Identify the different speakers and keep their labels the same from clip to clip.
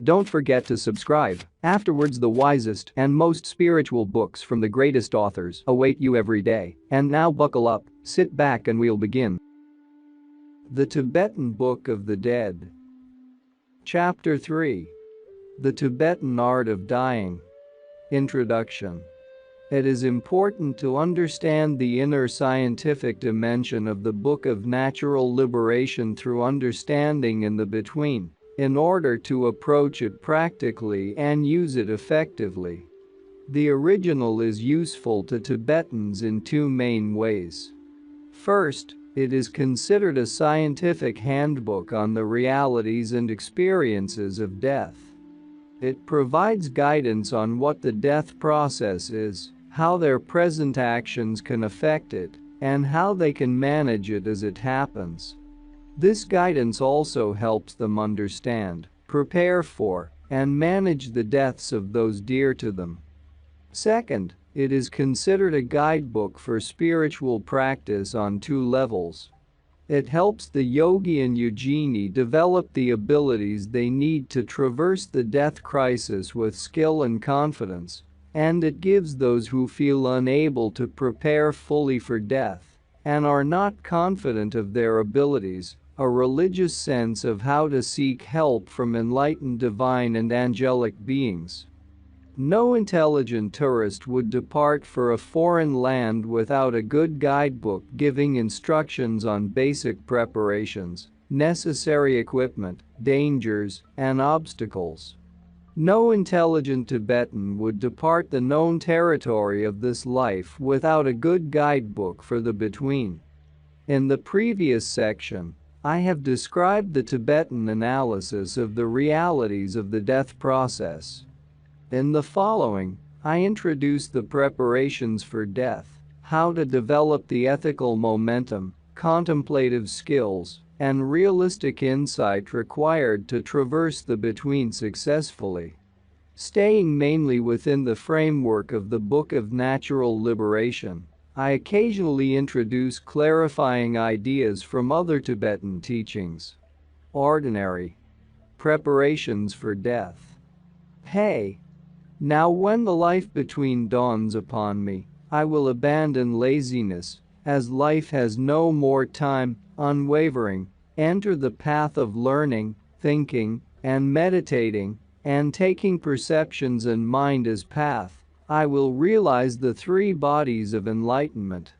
Speaker 1: Don't forget to subscribe. Afterwards, the wisest and most spiritual books from the greatest authors await you every day. And now buckle up, sit back and we'll begin. The Tibetan Book of the Dead. Chapter 3. The Tibetan Art of Dying. Introduction. It is important to understand the inner scientific dimension of the Book of Natural Liberation through understanding in the between, in order to approach it practically and use it effectively. The original is useful to Tibetans in two main ways. First, it is considered a scientific handbook on the realities and experiences of death. It provides guidance on what the death process is, how their present actions can affect it, and how they can manage it as it happens. This guidance also helps them understand, prepare for, and manage the deaths of those dear to them. Second, it is considered a guidebook for spiritual practice on two levels. It helps the yogi and yogini develop the abilities they need to traverse the death crisis with skill and confidence, and it gives those who feel unable to prepare fully for death and are not confident of their abilities a religious sense of how to seek help from enlightened divine and angelic beings. No intelligent tourist would depart for a foreign land without a good guidebook giving instructions on basic preparations, necessary equipment, dangers, and obstacles. No intelligent Tibetan would depart the known territory of this life without a good guidebook for the between. In the previous section, I have described the Tibetan analysis of the realities of the death process. In the following, I introduce the preparations for death, how to develop the ethical momentum, contemplative skills, and realistic insight required to traverse the between successfully. Staying mainly within the framework of the Book of Natural Liberation, I occasionally introduce clarifying ideas from other Tibetan teachings. Ordinary. Preparations for death. Hey! Now when the life between dawns upon me, I will abandon laziness, as life has no more time, unwavering, enter the path of learning, thinking, and meditating, and taking perceptions and mind as path, I will realize the three bodies of enlightenment.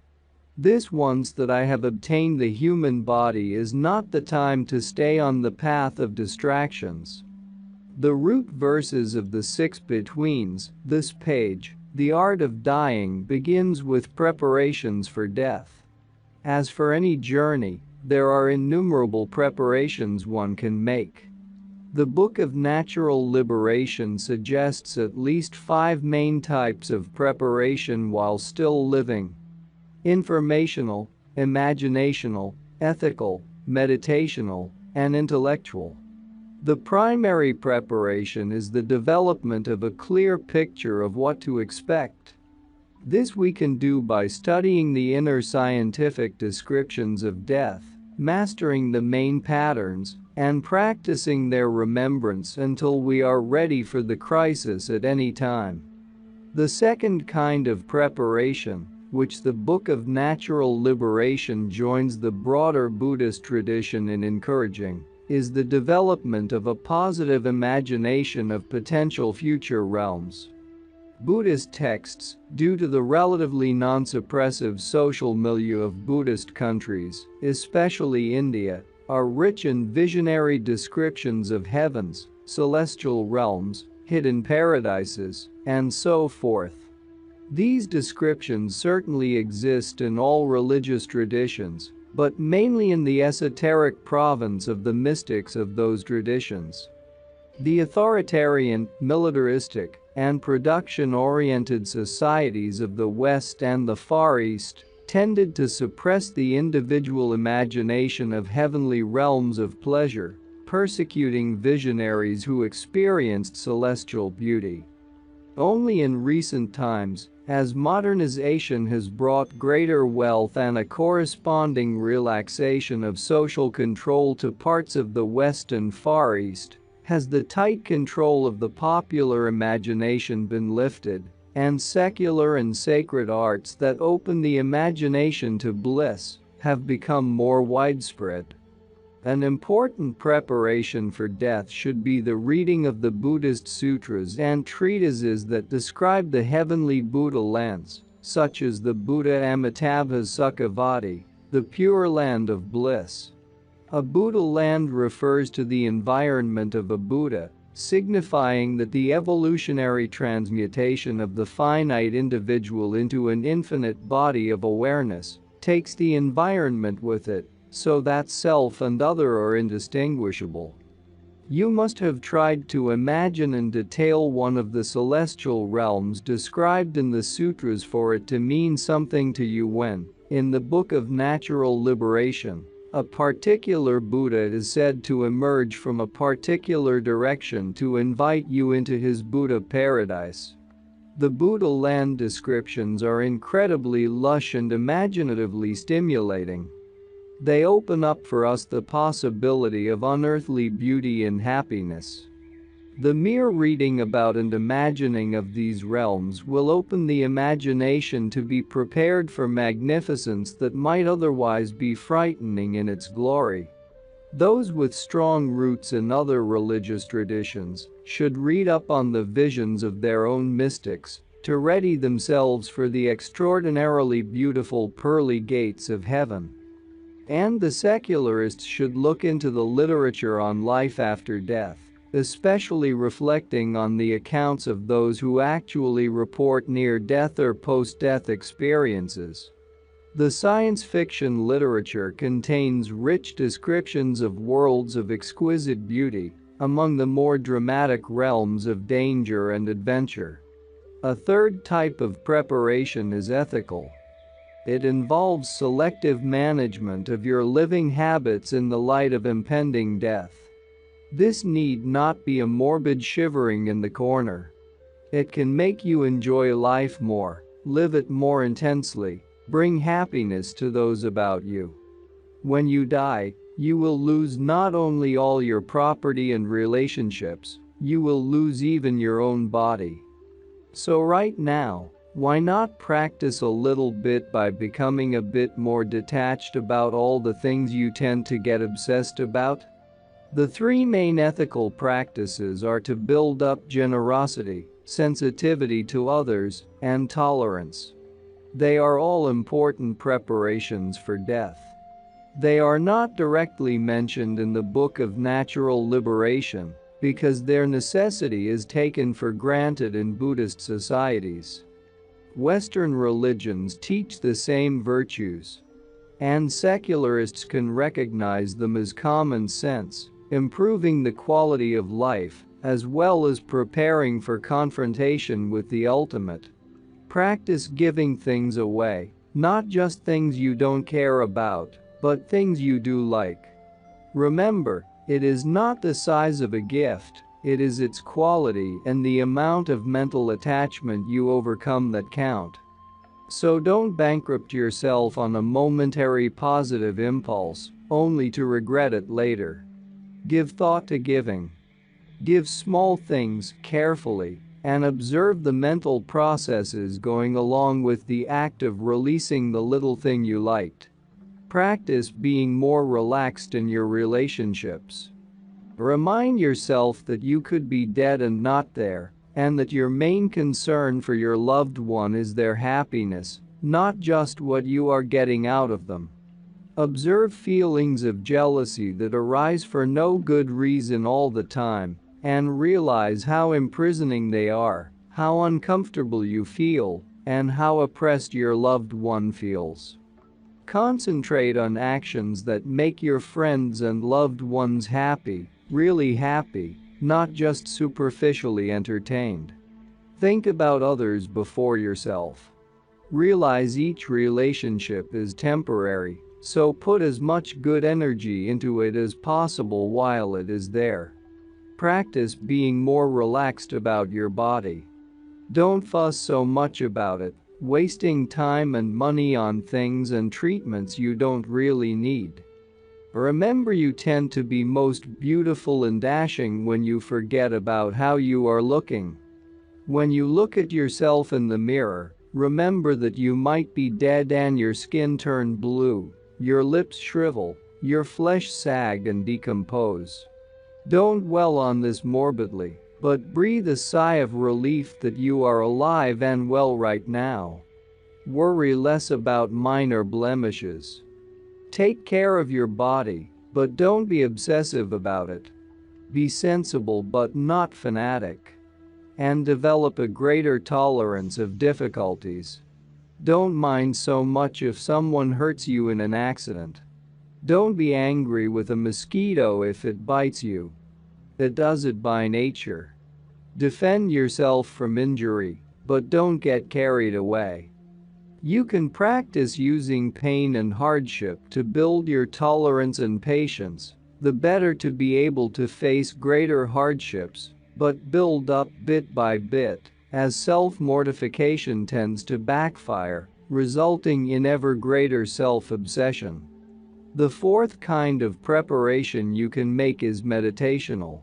Speaker 1: This once that I have obtained the human body is not the time to stay on the path of distractions. The root verses of the six betweens, this page, the art of dying begins with preparations for death. As for any journey, there are innumerable preparations one can make. The Book of Natural Liberation suggests at least 5 main types of preparation while still living: informational, imaginational, ethical, meditational, and intellectual. The primary preparation is the development of a clear picture of what to expect. This we can do by studying the inner scientific descriptions of death, mastering the main patterns, and practicing their remembrance until we are ready for the crisis at any time. The second kind of preparation, which the Book of Natural Liberation joins the broader Buddhist tradition in encouraging, is the development of a positive imagination of potential future realms. Buddhist texts, due to the relatively non-suppressive social milieu of Buddhist countries, especially India, are rich in visionary descriptions of heavens, celestial realms, hidden paradises, and so forth. These descriptions certainly exist in all religious traditions, but mainly in the esoteric province of the mystics of those traditions. The authoritarian, militaristic, and production-oriented societies of the West and the Far East tended to suppress the individual imagination of heavenly realms of pleasure, persecuting visionaries who experienced celestial beauty. Only in recent times, as modernization has brought greater wealth and a corresponding relaxation of social control to parts of the West and Far East, Has the tight control of the popular imagination been lifted, and secular and sacred arts that open the imagination to bliss have become more widespread? An important preparation for death should be the reading of the Buddhist sutras and treatises that describe the heavenly Buddha lands, such as the Buddha Amitabha Sukhavati, the Pure Land of Bliss. A Buddha land refers to the environment of a Buddha, signifying that the evolutionary transmutation of the finite individual into an infinite body of awareness takes the environment with it, so that self and other are indistinguishable. You must have tried to imagine and detail one of the celestial realms described in the sutras for it to mean something to you when, in the Book of Natural Liberation, a particular Buddha is said to emerge from a particular direction to invite you into his Buddha paradise. The Buddha land descriptions are incredibly lush and imaginatively stimulating. They open up for us the possibility of unearthly beauty and happiness. The mere reading about and imagining of these realms will open the imagination to be prepared for magnificence that might otherwise be frightening in its glory. Those with strong roots in other religious traditions should read up on the visions of their own mystics to ready themselves for the extraordinarily beautiful pearly gates of heaven. And the secularists should look into the literature on life after death, especially reflecting on the accounts of those who actually report near-death or post-death experiences. The science fiction literature contains rich descriptions of worlds of exquisite beauty, among the more dramatic realms of danger and adventure. A third type of preparation is ethical. It involves selective management of your living habits in the light of impending death. This need not be a morbid shivering in the corner. It can make you enjoy life more, live it more intensely, bring happiness to those about you. When you die, you will lose not only all your property and relationships, you will lose even your own body. So right now, why not practice a little bit by becoming a bit more detached about all the things you tend to get obsessed about? The three main ethical practices are to build up generosity, sensitivity to others, and tolerance. They are all important preparations for death. They are not directly mentioned in the Book of Natural Liberation because their necessity is taken for granted in Buddhist societies. Western religions teach the same virtues, and secularists can recognize them as common sense, improving the quality of life, as well as preparing for confrontation with the ultimate. Practice giving things away, not just things you don't care about, but things you do like. Remember, it is not the size of a gift, it is its quality and the amount of mental attachment you overcome that count. So don't bankrupt yourself on a momentary positive impulse, only to regret it later. Give thought to giving. Give small things carefully and observe the mental processes going along with the act of releasing the little thing you liked. Practice being more relaxed in your relationships. Remind yourself that you could be dead and not there, and that your main concern for your loved one is their happiness, not just what you are getting out of them. Observe feelings of jealousy that arise for no good reason all the time, and realize how imprisoning they are, how uncomfortable you feel, and how oppressed your loved one feels. Concentrate on actions that make your friends and loved ones happy, really happy, not just superficially entertained. Think about others before yourself. Realize each relationship is temporary, so put as much good energy into it as possible while it is there. Practice being more relaxed about your body. Don't fuss so much about it, wasting time and money on things and treatments you don't really need. Remember, you tend to be most beautiful and dashing when you forget about how you are looking. When you look at yourself in the mirror, remember that you might be dead and your skin turn blue, your lips shrivel, your flesh sag and decompose. Don't dwell on this morbidly, but breathe a sigh of relief that you are alive and well right now. Worry less about minor blemishes. Take care of your body, but don't be obsessive about it. Be sensible but not fanatic. And develop a greater tolerance of difficulties. Don't mind so much if someone hurts you in an accident. Don't be angry with a mosquito if it bites you. It does it by nature. Defend yourself from injury, but don't get carried away. You can practice using pain and hardship to build your tolerance and patience, the better to be able to face greater hardships, but build up bit by bit, as self-mortification tends to backfire, resulting in ever greater self-obsession. The fourth kind of preparation you can make is meditational.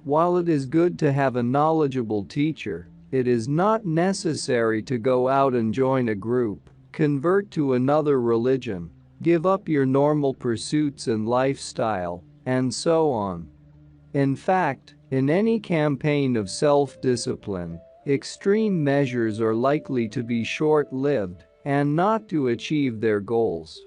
Speaker 1: While it is good to have a knowledgeable teacher, it is not necessary to go out and join a group, convert to another religion, give up your normal pursuits and lifestyle, and so on. In fact, in any campaign of self-discipline, extreme measures are likely to be short-lived and not to achieve their goals.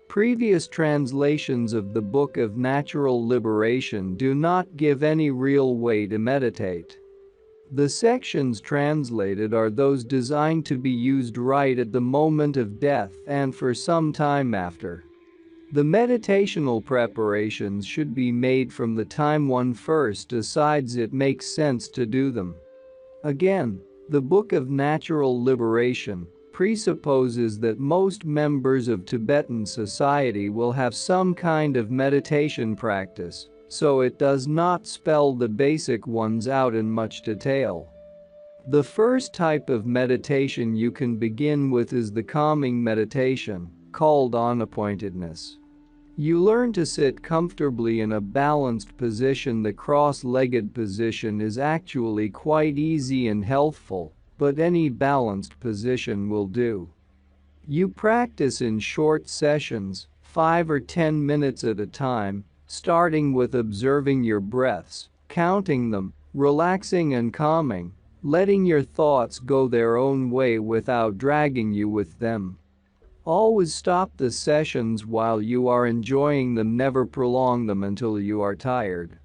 Speaker 1: Previous translations of the Book of Natural Liberation do not give any real way to meditate. The sections translated are those designed to be used right at the moment of death and for some time after. The meditational preparations should be made from the time one first decides it makes sense to do them. Again, the Book of Natural Liberation presupposes that most members of Tibetan society will have some kind of meditation practice, so it does not spell the basic ones out in much detail. The first type of meditation you can begin with is the calming meditation, called unappointedness. You learn to sit comfortably in a balanced position. The cross-legged position is actually quite easy and healthful, but any balanced position will do. You practice in short sessions, 5 or 10 minutes at a time, starting with observing your breaths, counting them, relaxing and calming, letting your thoughts go their own way without dragging you with them. Always stop the sessions while you are enjoying them, never prolong them until you are tired.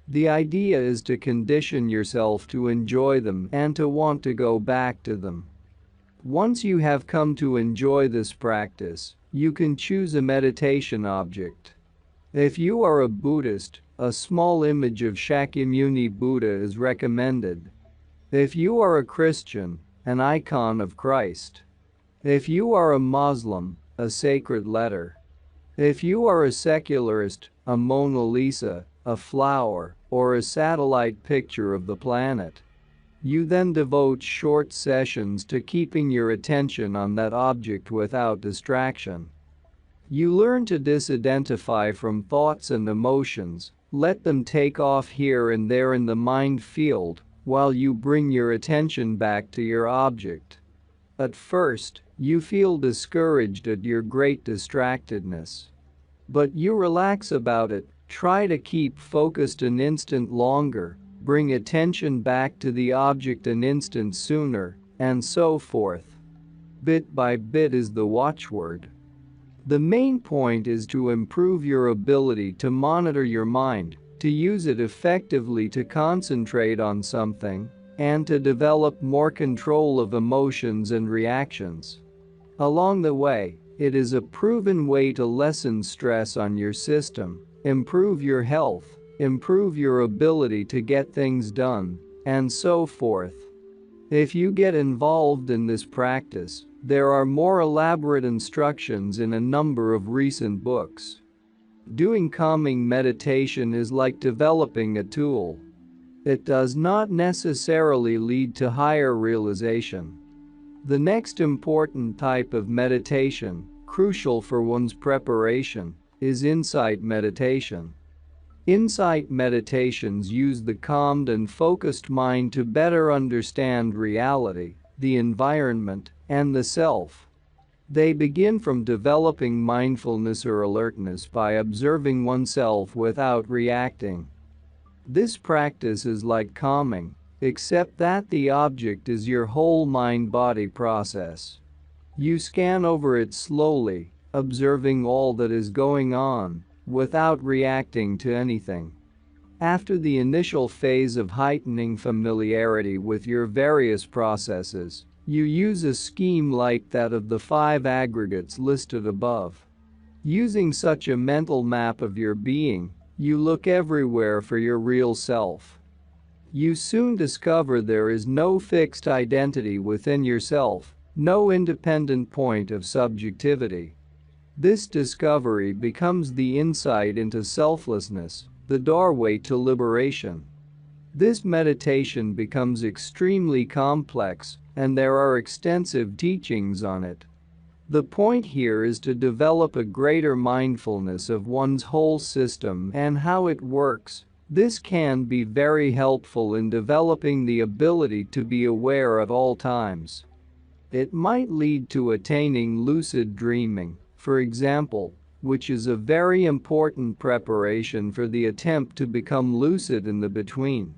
Speaker 1: The idea is to condition yourself to enjoy them and to want to go back to them. Once you have come to enjoy this practice, you can choose a meditation object. If you are a Buddhist, a small image of Shakyamuni Buddha is recommended. If you are a Christian, an icon of Christ. If you are a Muslim, a sacred letter. If you are a secularist, a Mona Lisa, a flower, or a satellite picture of the planet. You then devote short sessions to keeping your attention on that object without distraction. You learn to disidentify from thoughts and emotions, let them take off here and there in the mind field, while you bring your attention back to your object. At first, you feel discouraged at your great distractedness. But you relax about it, try to keep focused an instant longer, bring attention back to the object an instant sooner, and so forth. Bit by bit is the watchword. The main point is to improve your ability to monitor your mind, to use it effectively to concentrate on something, and to develop more control of emotions and reactions. Along the way, it is a proven way to lessen stress on your system, improve your health, improve your ability to get things done, and so forth. If you get involved in this practice, there are more elaborate instructions in a number of recent books. Doing calming meditation is like developing a tool. It does not necessarily lead to higher realization. The next important type of meditation, crucial for one's preparation, is insight meditation. Insight meditations use the calmed and focused mind to better understand reality, the environment, and the self. They begin from developing mindfulness or alertness by observing oneself without reacting. This practice is like calming, except that the object is your whole mind-body process. You scan over it slowly, observing all that is going on, without reacting to anything. After the initial phase of heightening familiarity with your various processes, you use a scheme like that of the 5 aggregates listed above. Using such a mental map of your being, you look everywhere for your real self. You soon discover there is no fixed identity within yourself, no independent point of subjectivity. This discovery becomes the insight into selflessness, the doorway to liberation. This meditation becomes extremely complex, and there are extensive teachings on it. The point here is to develop a greater mindfulness of one's whole system and how it works. This can be very helpful in developing the ability to be aware at all times. It might lead to attaining lucid dreaming, for example, which is a very important preparation for the attempt to become lucid in the between.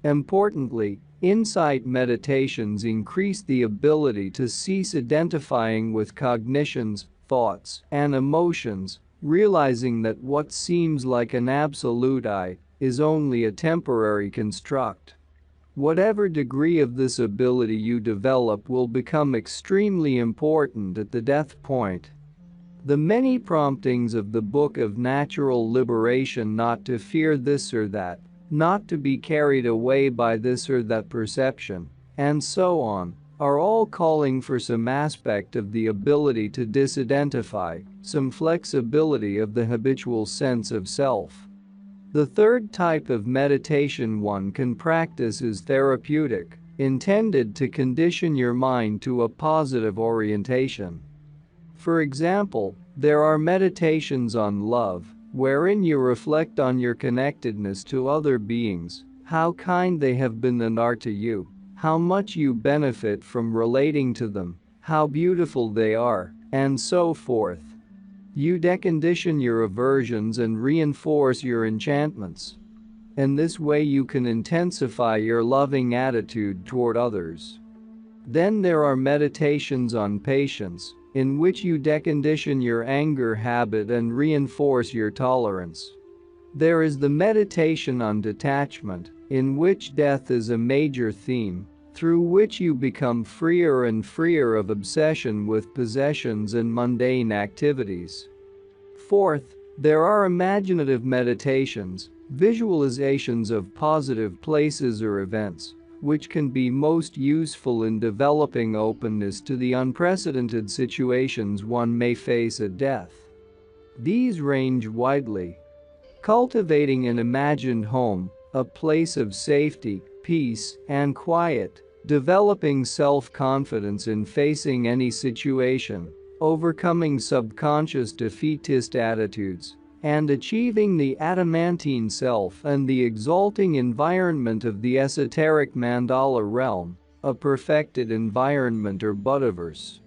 Speaker 1: Importantly, insight meditations increase the ability to cease identifying with cognitions, thoughts, and emotions, realizing that what seems like an absolute I is only a temporary construct. Whatever degree of this ability you develop will become extremely important at the death point. The many promptings of the Book of Natural Liberation not to fear this or that, not to be carried away by this or that perception, and so on, are all calling for some aspect of the ability to disidentify, some flexibility of the habitual sense of self. The third type of meditation one can practice is therapeutic, intended to condition your mind to a positive orientation. For example, there are meditations on love, wherein you reflect on your connectedness to other beings, how kind they have been and are to you, how much you benefit from relating to them, how beautiful they are, and so forth. You decondition your aversions and reinforce your enchantments. In this way you can intensify your loving attitude toward others. Then there are meditations on patience, in which you decondition your anger habit and reinforce your tolerance. There is the meditation on detachment, in which death is a major theme, through which you become freer and freer of obsession with possessions and mundane activities. Fourth, there are imaginative meditations, visualizations of positive places or events, which can be most useful in developing openness to the unprecedented situations one may face at death. These range widely. Cultivating an imagined home, a place of safety, peace, and quiet, developing self-confidence in facing any situation, overcoming subconscious defeatist attitudes, and achieving the adamantine self and the exalting environment of the esoteric mandala realm, a perfected environment or Buddhaverse.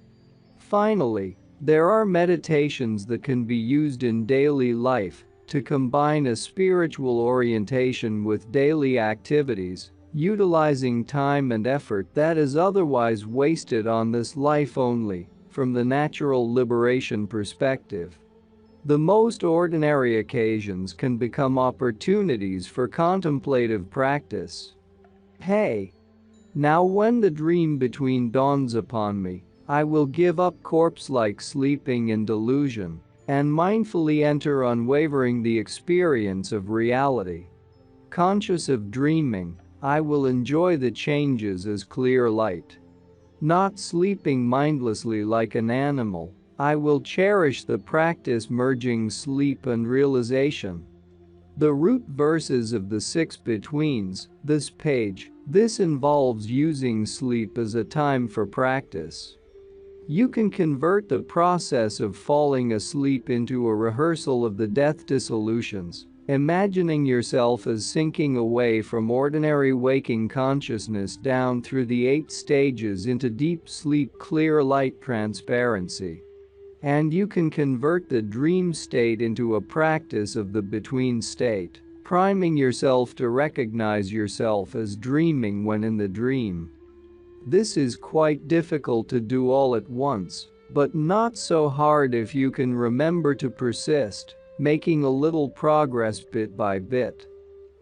Speaker 1: Finally, there are meditations that can be used in daily life to combine a spiritual orientation with daily activities, utilizing time and effort that is otherwise wasted on this life only, from the natural liberation perspective. The most ordinary occasions can become opportunities for contemplative practice. Hey! Now when the dream between dawns upon me, I will give up corpse-like sleeping and delusion, and mindfully enter unwavering the experience of reality. Conscious of dreaming, I will enjoy the changes as clear light. Not sleeping mindlessly like an animal, I will cherish the practice merging sleep and realization. The root verses of the 6 betweens, this page, this involves using sleep as a time for practice. You can convert the process of falling asleep into a rehearsal of the death dissolutions, imagining yourself as sinking away from ordinary waking consciousness down through the 8 stages into deep sleep, clear light transparency. And you can convert the dream state into a practice of the between state, priming yourself to recognize yourself as dreaming when in the dream. This is quite difficult to do all at once, but not so hard if you can remember to persist, making a little progress bit by bit.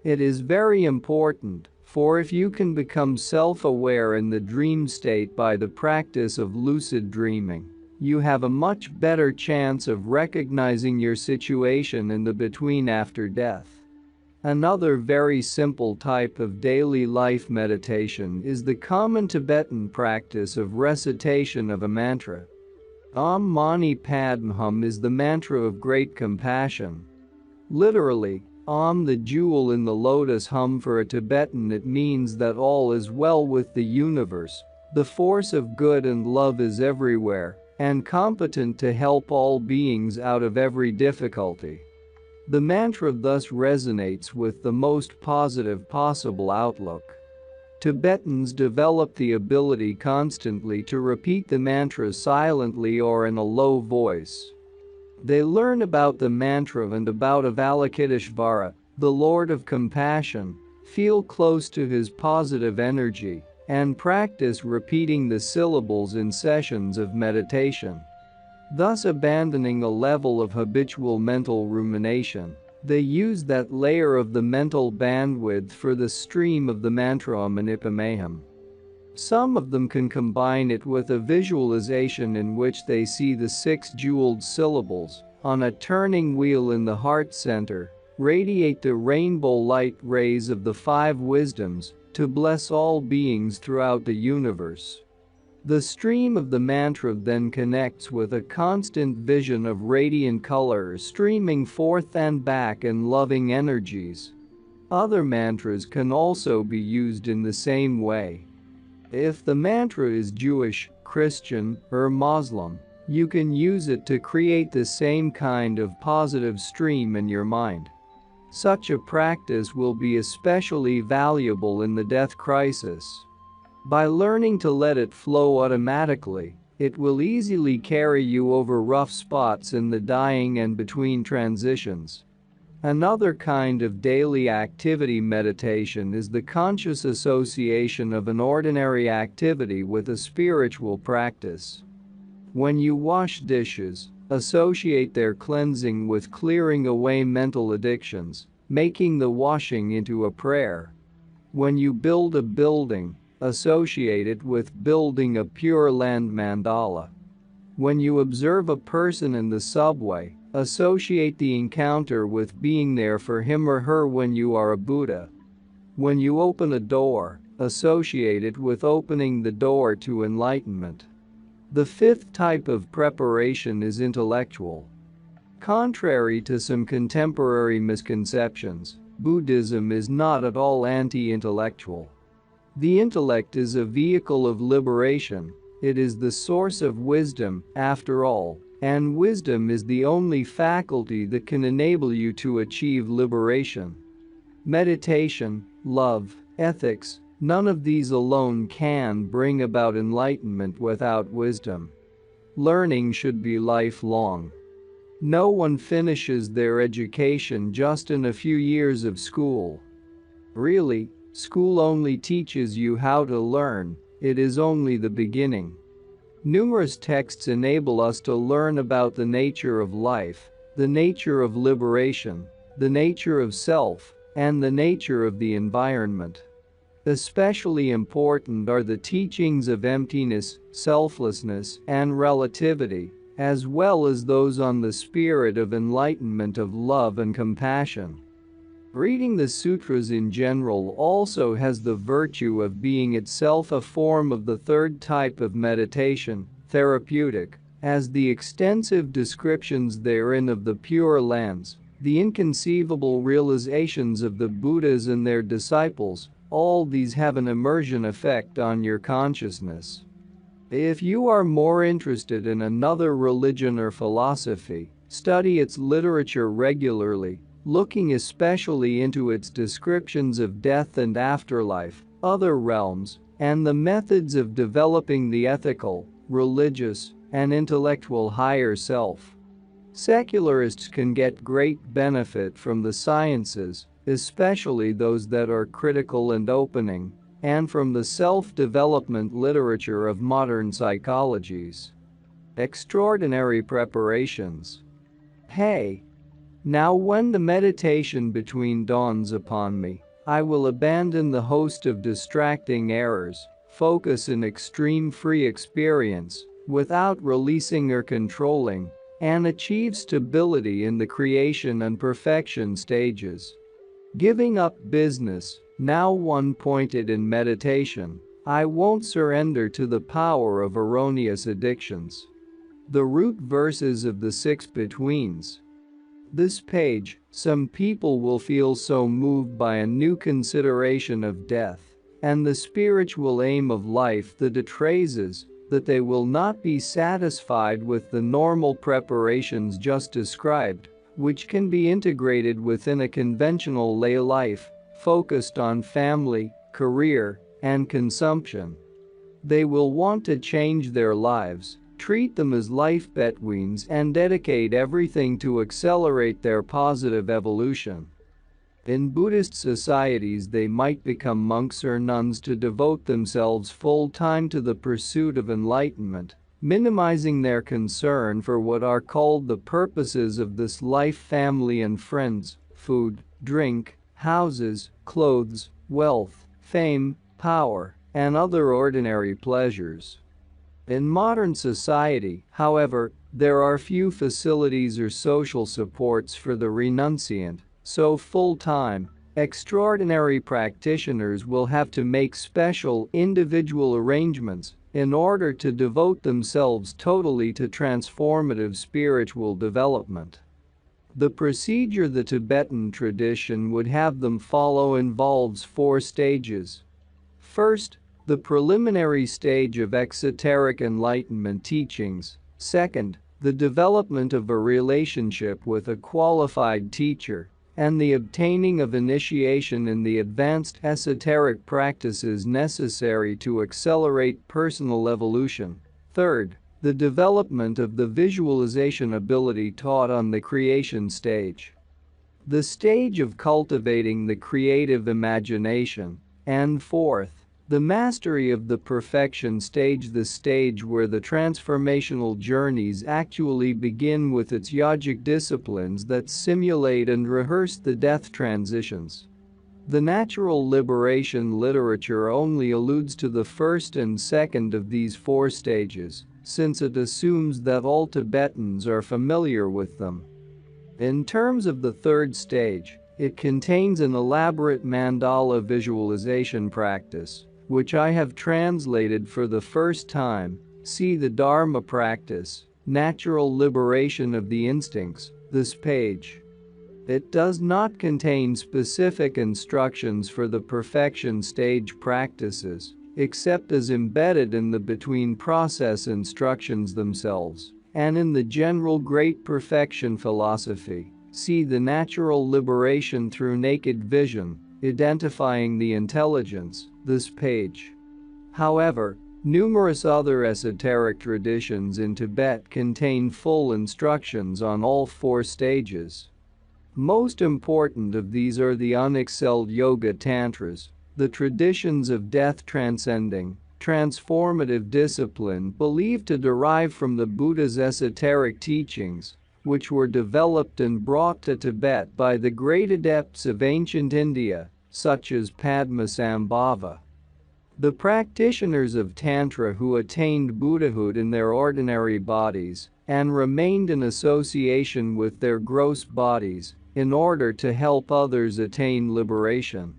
Speaker 1: It is very important, for if you can become self-aware in the dream state by the practice of lucid dreaming, you have a much better chance of recognizing your situation in the between after death. Another very simple type of daily life meditation is the common Tibetan practice of recitation of a mantra. Om Mani Padme Hum is the mantra of great compassion. Literally, Om, the jewel in the lotus. Hum, for a Tibetan it means that all is well with the universe, the force of good and love is everywhere, and competent to help all beings out of every difficulty. The mantra thus resonates with the most positive possible outlook. Tibetans develop the ability constantly to repeat the mantra silently or in a low voice. They learn about the mantra and about Avalokiteshvara, the Lord of Compassion, feel close to his positive energy, and practice repeating the syllables in sessions of meditation. Thus abandoning a level of habitual mental rumination, they use that layer of the mental bandwidth for the stream of the mantra Om Mani Padme Hum. Some of them can combine it with a visualization in which they see the 6 jeweled syllables, on a turning wheel in the heart center, radiate the rainbow light rays of the 5 wisdoms, to bless all beings throughout the universe. The stream of the mantra then connects with a constant vision of radiant colors streaming forth and back in loving energies. Other mantras can also be used in the same way. If the mantra is Jewish, Christian, or Muslim, you can use it to create the same kind of positive stream in your mind. Such a practice will be especially valuable in the death crisis. By learning to let it flow automatically, it will easily carry you over rough spots in the dying and between transitions. Another kind of daily activity meditation is the conscious association of an ordinary activity with a spiritual practice. When you wash dishes, associate their cleansing with clearing away mental addictions, making the washing into a prayer. When you build a building, associate it with building a Pure Land mandala. When you observe a person in the subway, associate the encounter with being there for him or her when you are a Buddha. When you open a door, associate it with opening the door to enlightenment. The 5th type of preparation is intellectual. Contrary to some contemporary misconceptions, Buddhism is not at all anti-intellectual. The intellect is a vehicle of liberation, it is the source of wisdom, after all, and wisdom is the only faculty that can enable you to achieve liberation. Meditation, love, ethics, none of these alone can bring about enlightenment without wisdom. Learning should be lifelong. No one finishes their education just in a few years of school. Really, school only teaches you how to learn, it is only the beginning. Numerous texts enable us to learn about the nature of life, the nature of liberation, the nature of self, and the nature of the environment. Especially important are the teachings of emptiness, selflessness, and relativity, as well as those on the spirit of enlightenment of love and compassion. Reading the sutras in general also has the virtue of being itself a form of the 3rd type of meditation, therapeutic, as the extensive descriptions therein of the Pure Lands, the inconceivable realizations of the Buddhas and their disciples, all these have an immersion effect on your consciousness. If you are more interested in another religion or philosophy, study its literature regularly, looking especially into its descriptions of death and afterlife, other realms, and the methods of developing the ethical, religious, and intellectual higher self. Secularists can get great benefit from the sciences, especially those that are critical and opening, and from the self-development literature of modern psychologies. Extraordinary preparations. Hey! Now when the meditation between dawns upon me, I will abandon the host of distracting errors, focus in extreme free experience, without releasing or controlling, and achieve stability in the creation and perfection stages. Giving up business, now one pointed in meditation, I won't surrender to the power of erroneous addictions. The root verses of the six betweens. This page, some people will feel so moved by a new consideration of death and the spiritual aim of life that it raises, that they will not be satisfied with the normal preparations just described, which can be integrated within a conventional lay life, focused on family, career, and consumption. They will want to change their lives, treat them as life betweens, and dedicate everything to accelerate their positive evolution. In Buddhist societies, they might become monks or nuns to devote themselves full-time to the pursuit of enlightenment, minimizing their concern for what are called the purposes of this life: family and friends, food, drink, houses, clothes, wealth, fame, power, and other ordinary pleasures. In modern society, however, there are few facilities or social supports for the renunciant, so full-time, extraordinary practitioners will have to make special, individual arrangements in order to devote themselves totally to transformative spiritual development. The procedure the Tibetan tradition would have them follow involves 4 stages. First, the preliminary stage of exoteric enlightenment teachings. Second, the development of a relationship with a qualified teacher, and the obtaining of initiation in the advanced esoteric practices necessary to accelerate personal evolution. Third, the development of the visualization ability taught on the creation stage. The stage of cultivating the creative imagination. And fourth, the mastery of the perfection stage, the stage where the transformational journeys actually begin with its yogic disciplines that simulate and rehearse the death transitions. The natural liberation literature only alludes to the first and second of these 4 stages, since it assumes that all Tibetans are familiar with them. In terms of the third stage, it contains an elaborate mandala visualization practice, which I have translated for the first time. See the Dharma practice, natural liberation of the instincts, this page. It does not contain specific instructions for the perfection stage practices, except as embedded in the between process instructions themselves, and in the general Great Perfection philosophy. See the natural liberation through naked vision, identifying the intelligence, this page. However, numerous other esoteric traditions in Tibet contain full instructions on all 4 stages. Most important of these are the unexcelled Yoga Tantras, the traditions of death transcending, transformative discipline believed to derive from the Buddha's esoteric teachings, which were developed and brought to Tibet by the great adepts of ancient India, such as Padmasambhava. The practitioners of Tantra who attained Buddhahood in their ordinary bodies and remained in association with their gross bodies in order to help others attain liberation.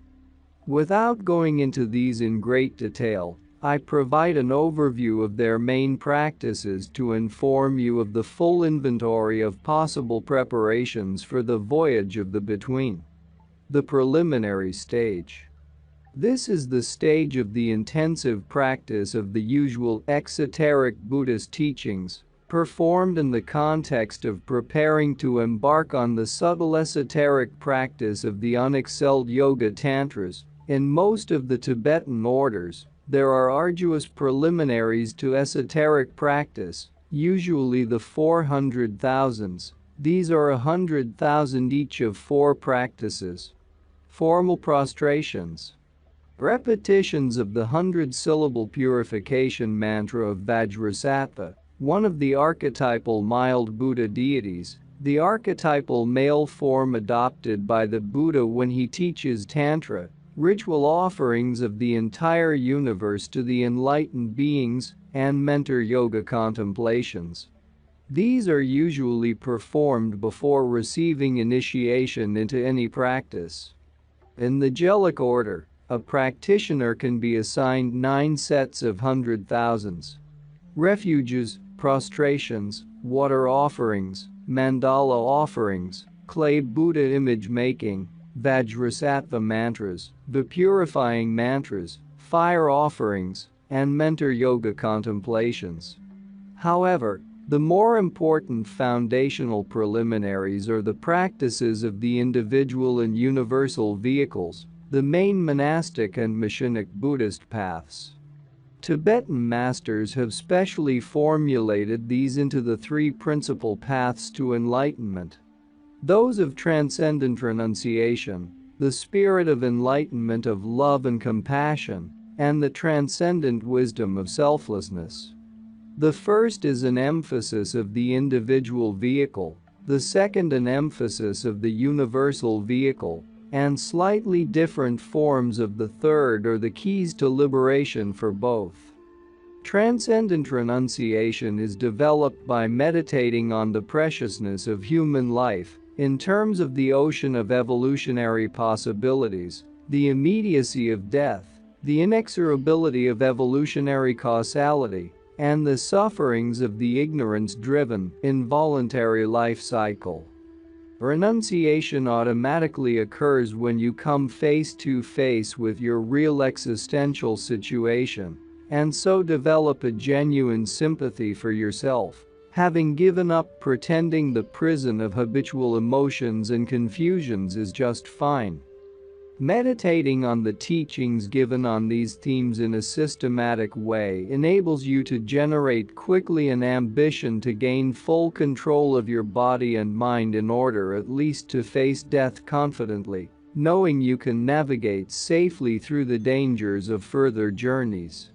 Speaker 1: Without going into these in great detail, I provide an overview of their main practices to inform you of the full inventory of possible preparations for the voyage of the between. The preliminary stage. This is the stage of the intensive practice of the usual exoteric Buddhist teachings, performed in the context of preparing to embark on the subtle esoteric practice of the unexcelled Yoga Tantras. In most of the Tibetan orders, there are arduous preliminaries to esoteric practice, usually the 400,000s. These are 100,000 each of 4 practices. Formal prostrations. Repetitions of the 100-syllable purification mantra of Vajrasattva, one of the archetypal mild Buddha deities, the archetypal male form adopted by the Buddha when he teaches Tantra, ritual offerings of the entire universe to the enlightened beings, and mentor yoga contemplations. These are usually performed before receiving initiation into any practice. In the Jelic order, a practitioner can be assigned 9 sets of 100,000s. Refuges, prostrations, water offerings, mandala offerings, clay Buddha image making, Vajrasattva mantras, vipurifying mantras, fire offerings, and mentor yoga contemplations. However, the more important foundational preliminaries are the practices of the individual and universal vehicles, the main monastic and mishenic Buddhist paths. Tibetan masters have specially formulated these into the 3 principal paths to enlightenment. Those of transcendent renunciation, the spirit of enlightenment of love and compassion, and the transcendent wisdom of selflessness. The first is an emphasis of the individual vehicle, the second an emphasis of the universal vehicle, and slightly different forms of the third are the keys to liberation for both. Transcendent renunciation is developed by meditating on the preciousness of human life, in terms of the ocean of evolutionary possibilities, the immediacy of death, the inexorability of evolutionary causality, and the sufferings of the ignorance-driven, involuntary life cycle. Renunciation automatically occurs when you come face to face with your real existential situation, and so develop a genuine sympathy for yourself, having given up pretending the prison of habitual emotions and confusions is just fine. Meditating on the teachings given on these themes in a systematic way enables you to generate quickly an ambition to gain full control of your body and mind in order at least to face death confidently, knowing you can navigate safely through the dangers of further journeys.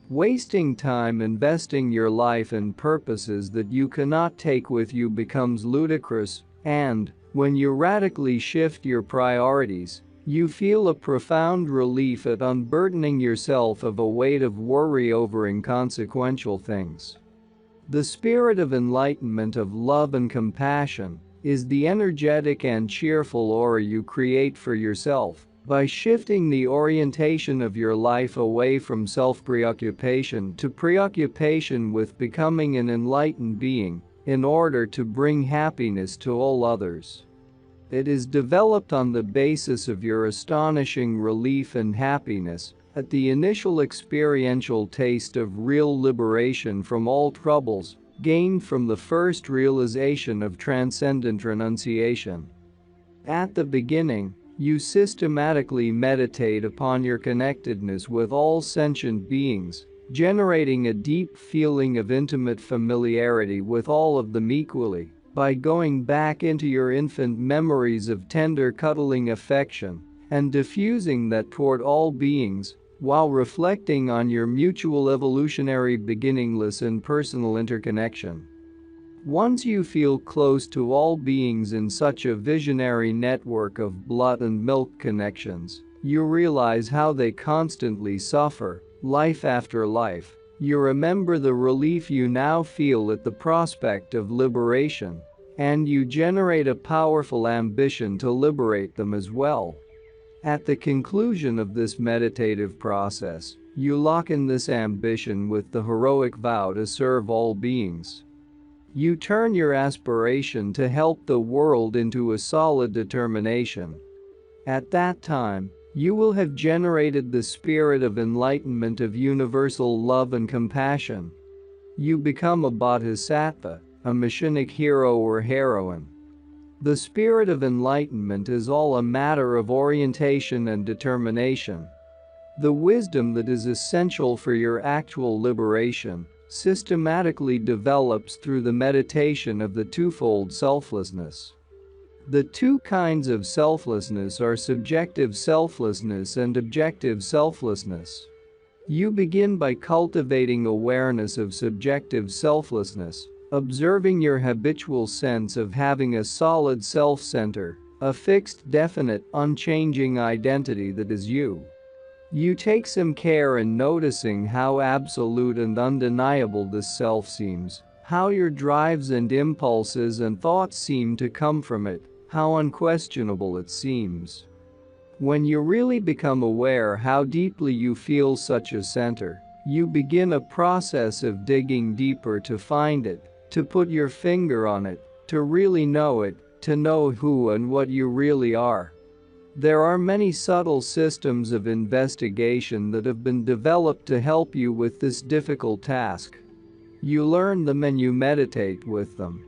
Speaker 1: Wasting time investing your life in purposes that you cannot take with you becomes ludicrous, and, when you radically shift your priorities, you feel a profound relief at unburdening yourself of a weight of worry over inconsequential things. The spirit of enlightenment of love and compassion is the energetic and cheerful aura you create for yourself by shifting the orientation of your life away from self-preoccupation to preoccupation with becoming an enlightened being in order to bring happiness to all others. It is developed on the basis of your astonishing relief and happiness at the initial experiential taste of real liberation from all troubles gained from the first realization of transcendent renunciation. At the beginning, you systematically meditate upon your connectedness with all sentient beings, generating a deep feeling of intimate familiarity with all of them equally. By going back into your infant memories of tender cuddling affection and diffusing that toward all beings, while reflecting on your mutual evolutionary beginningless and personal interconnection. Once you feel close to all beings in such a visionary network of blood and milk connections, you realize how they constantly suffer, life after life. You remember the relief you now feel at the prospect of liberation, and you generate a powerful ambition to liberate them as well. At the conclusion of this meditative process, you lock in this ambition with the heroic vow to serve all beings. You turn your aspiration to help the world into a solid determination. At that time, You will have generated the spirit of enlightenment of universal love and compassion. You become a bodhisattva, a messianic hero or heroine. The spirit of enlightenment is all a matter of orientation and determination. The wisdom that is essential for your actual liberation systematically develops through the meditation of the twofold selflessness. The two kinds of selflessness are subjective selflessness and objective selflessness. You begin by cultivating awareness of subjective selflessness, observing your habitual sense of having a solid self-center, a fixed, definite, unchanging identity that is you. You take some care in noticing how absolute and undeniable this self seems, how your drives and impulses and thoughts seem to come from it, how unquestionable it seems. When you really become aware how deeply you feel such a center, you begin a process of digging deeper to find it, to put your finger on it, to really know it, to know who and what you really are. There are many subtle systems of investigation that have been developed to help you with this difficult task. You learn them and you meditate with them.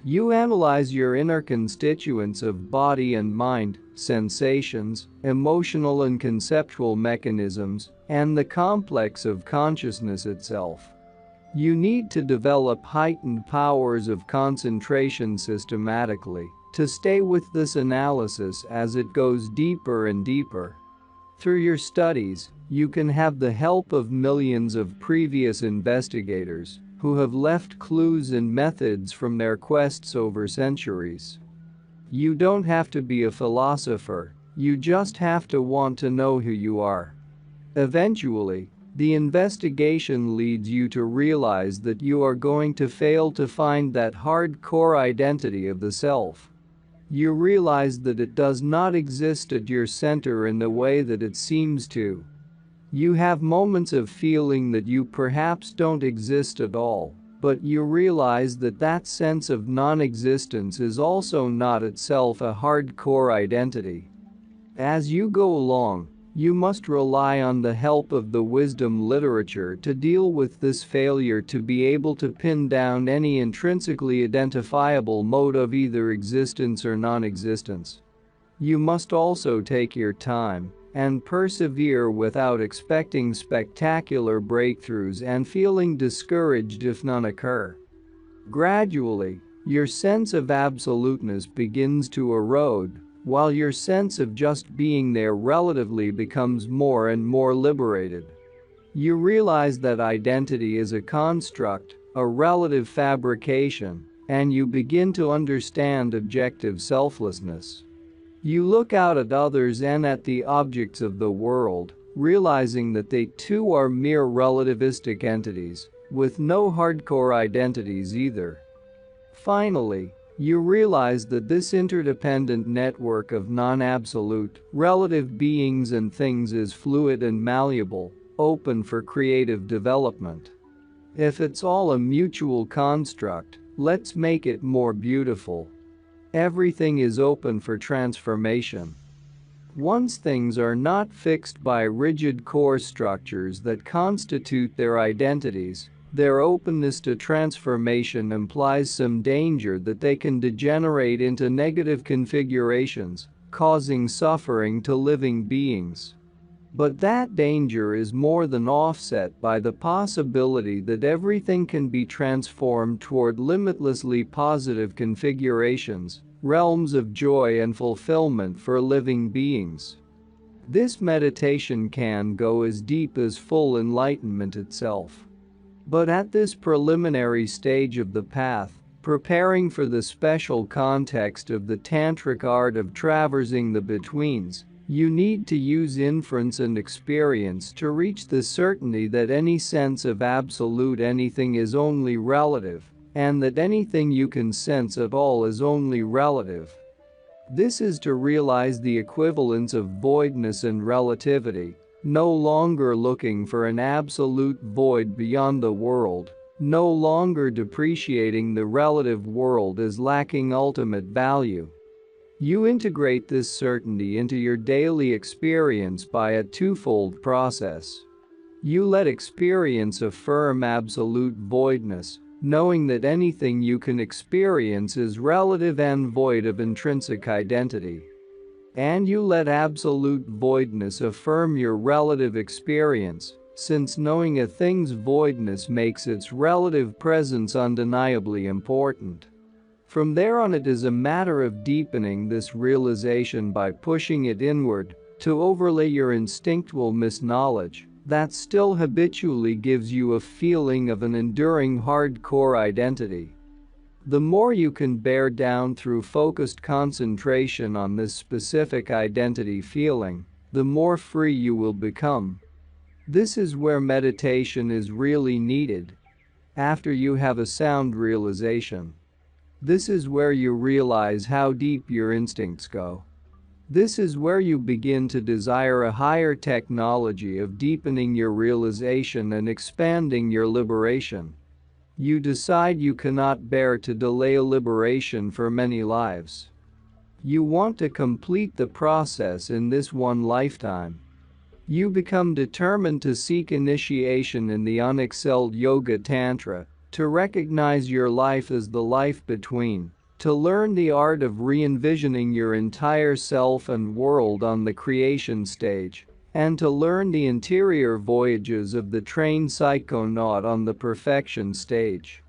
Speaker 1: You analyze your inner constituents of body and mind, sensations, emotional and conceptual mechanisms, and the complex of consciousness itself. You need to develop heightened powers of concentration systematically to stay with this analysis as it goes deeper and deeper. Through your studies, you can have the help of millions of previous investigators who have left clues and methods from their quests over centuries. You don't have to be a philosopher, you just have to want to know who you are. Eventually, the investigation leads you to realize that you are going to fail to find that hardcore identity of the self. You realize that it does not exist at your center in the way that it seems to. You have moments of feeling that you perhaps don't exist at all, but you realize that that sense of non-existence is also not itself a hardcore identity. As you go along, you must rely on the help of the wisdom literature to deal with this failure to be able to pin down any intrinsically identifiable mode of either existence or non-existence. You must also take your time and persevere without expecting spectacular breakthroughs and feeling discouraged if none occur. Gradually, your sense of absoluteness begins to erode, while your sense of just being there relatively becomes more and more liberated. You realize that identity is a construct, a relative fabrication, and you begin to understand objective selflessness. You look out at others and at the objects of the world, realizing that they too are mere relativistic entities, with no hardcore identities either. Finally, you realize that this interdependent network of non-absolute, relative beings and things is fluid and malleable, open for creative development. If it's all a mutual construct, let's make it more beautiful. Everything is open for transformation. Once things are not fixed by rigid core structures that constitute their identities, their openness to transformation implies some danger that they can degenerate into negative configurations, causing suffering to living beings. But that danger is more than offset by the possibility that everything can be transformed toward limitlessly positive configurations, realms of joy and fulfillment for living beings. This meditation can go as deep as full enlightenment itself. But at this preliminary stage of the path, preparing for the special context of the tantric art of traversing the betweens, you need to use inference and experience to reach the certainty that any sense of absolute anything is only relative, and that anything you can sense at all is only relative. This is to realize the equivalence of voidness and relativity, no longer looking for an absolute void beyond the world, no longer depreciating the relative world as lacking ultimate value. You integrate this certainty into your daily experience by a twofold process. You let experience affirm absolute voidness, knowing that anything you can experience is relative and void of intrinsic identity. And you let absolute voidness affirm your relative experience, since knowing a thing's voidness makes its relative presence undeniably important. From there on, it is a matter of deepening this realization by pushing it inward to overlay your instinctual misknowledge that still habitually gives you a feeling of an enduring hardcore identity. The more you can bear down through focused concentration on this specific identity feeling, the more free you will become. This is where meditation is really needed. After you have a sound realization, this is where you realize how deep your instincts go. This is where you begin to desire a higher technology of deepening your realization and expanding your liberation. You decide you cannot bear to delay liberation for many lives. You want to complete the process in this one lifetime. You become determined to seek initiation in the unexcelled Yoga Tantra, to recognize your life as the life between, to learn the art of re-envisioning your entire self and world on the creation stage, and to learn the interior voyages of the trained psychonaut on the perfection stage.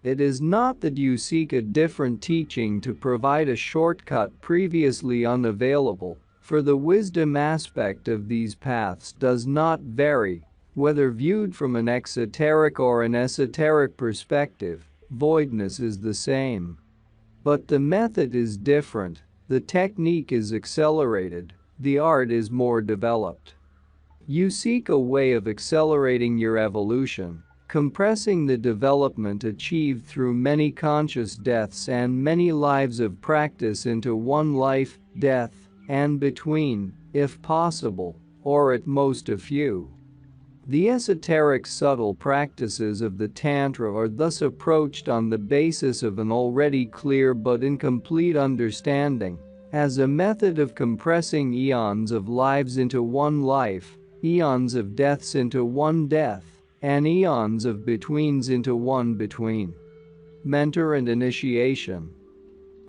Speaker 1: It is not that you seek a different teaching to provide a shortcut previously unavailable, for the wisdom aspect of these paths does not vary, whether viewed from an exoteric or an esoteric perspective. Voidness is the same. But the method is different, the technique is accelerated, the art is more developed. You seek a way of accelerating your evolution, compressing the development achieved through many conscious deaths and many lives of practice into one life, death, and between, if possible, or at most a few. The esoteric subtle practices of the Tantra are thus approached on the basis of an already clear but incomplete understanding, as a method of compressing eons of lives into one life, eons of deaths into one death, and eons of betweens into one between. Mentor and initiation.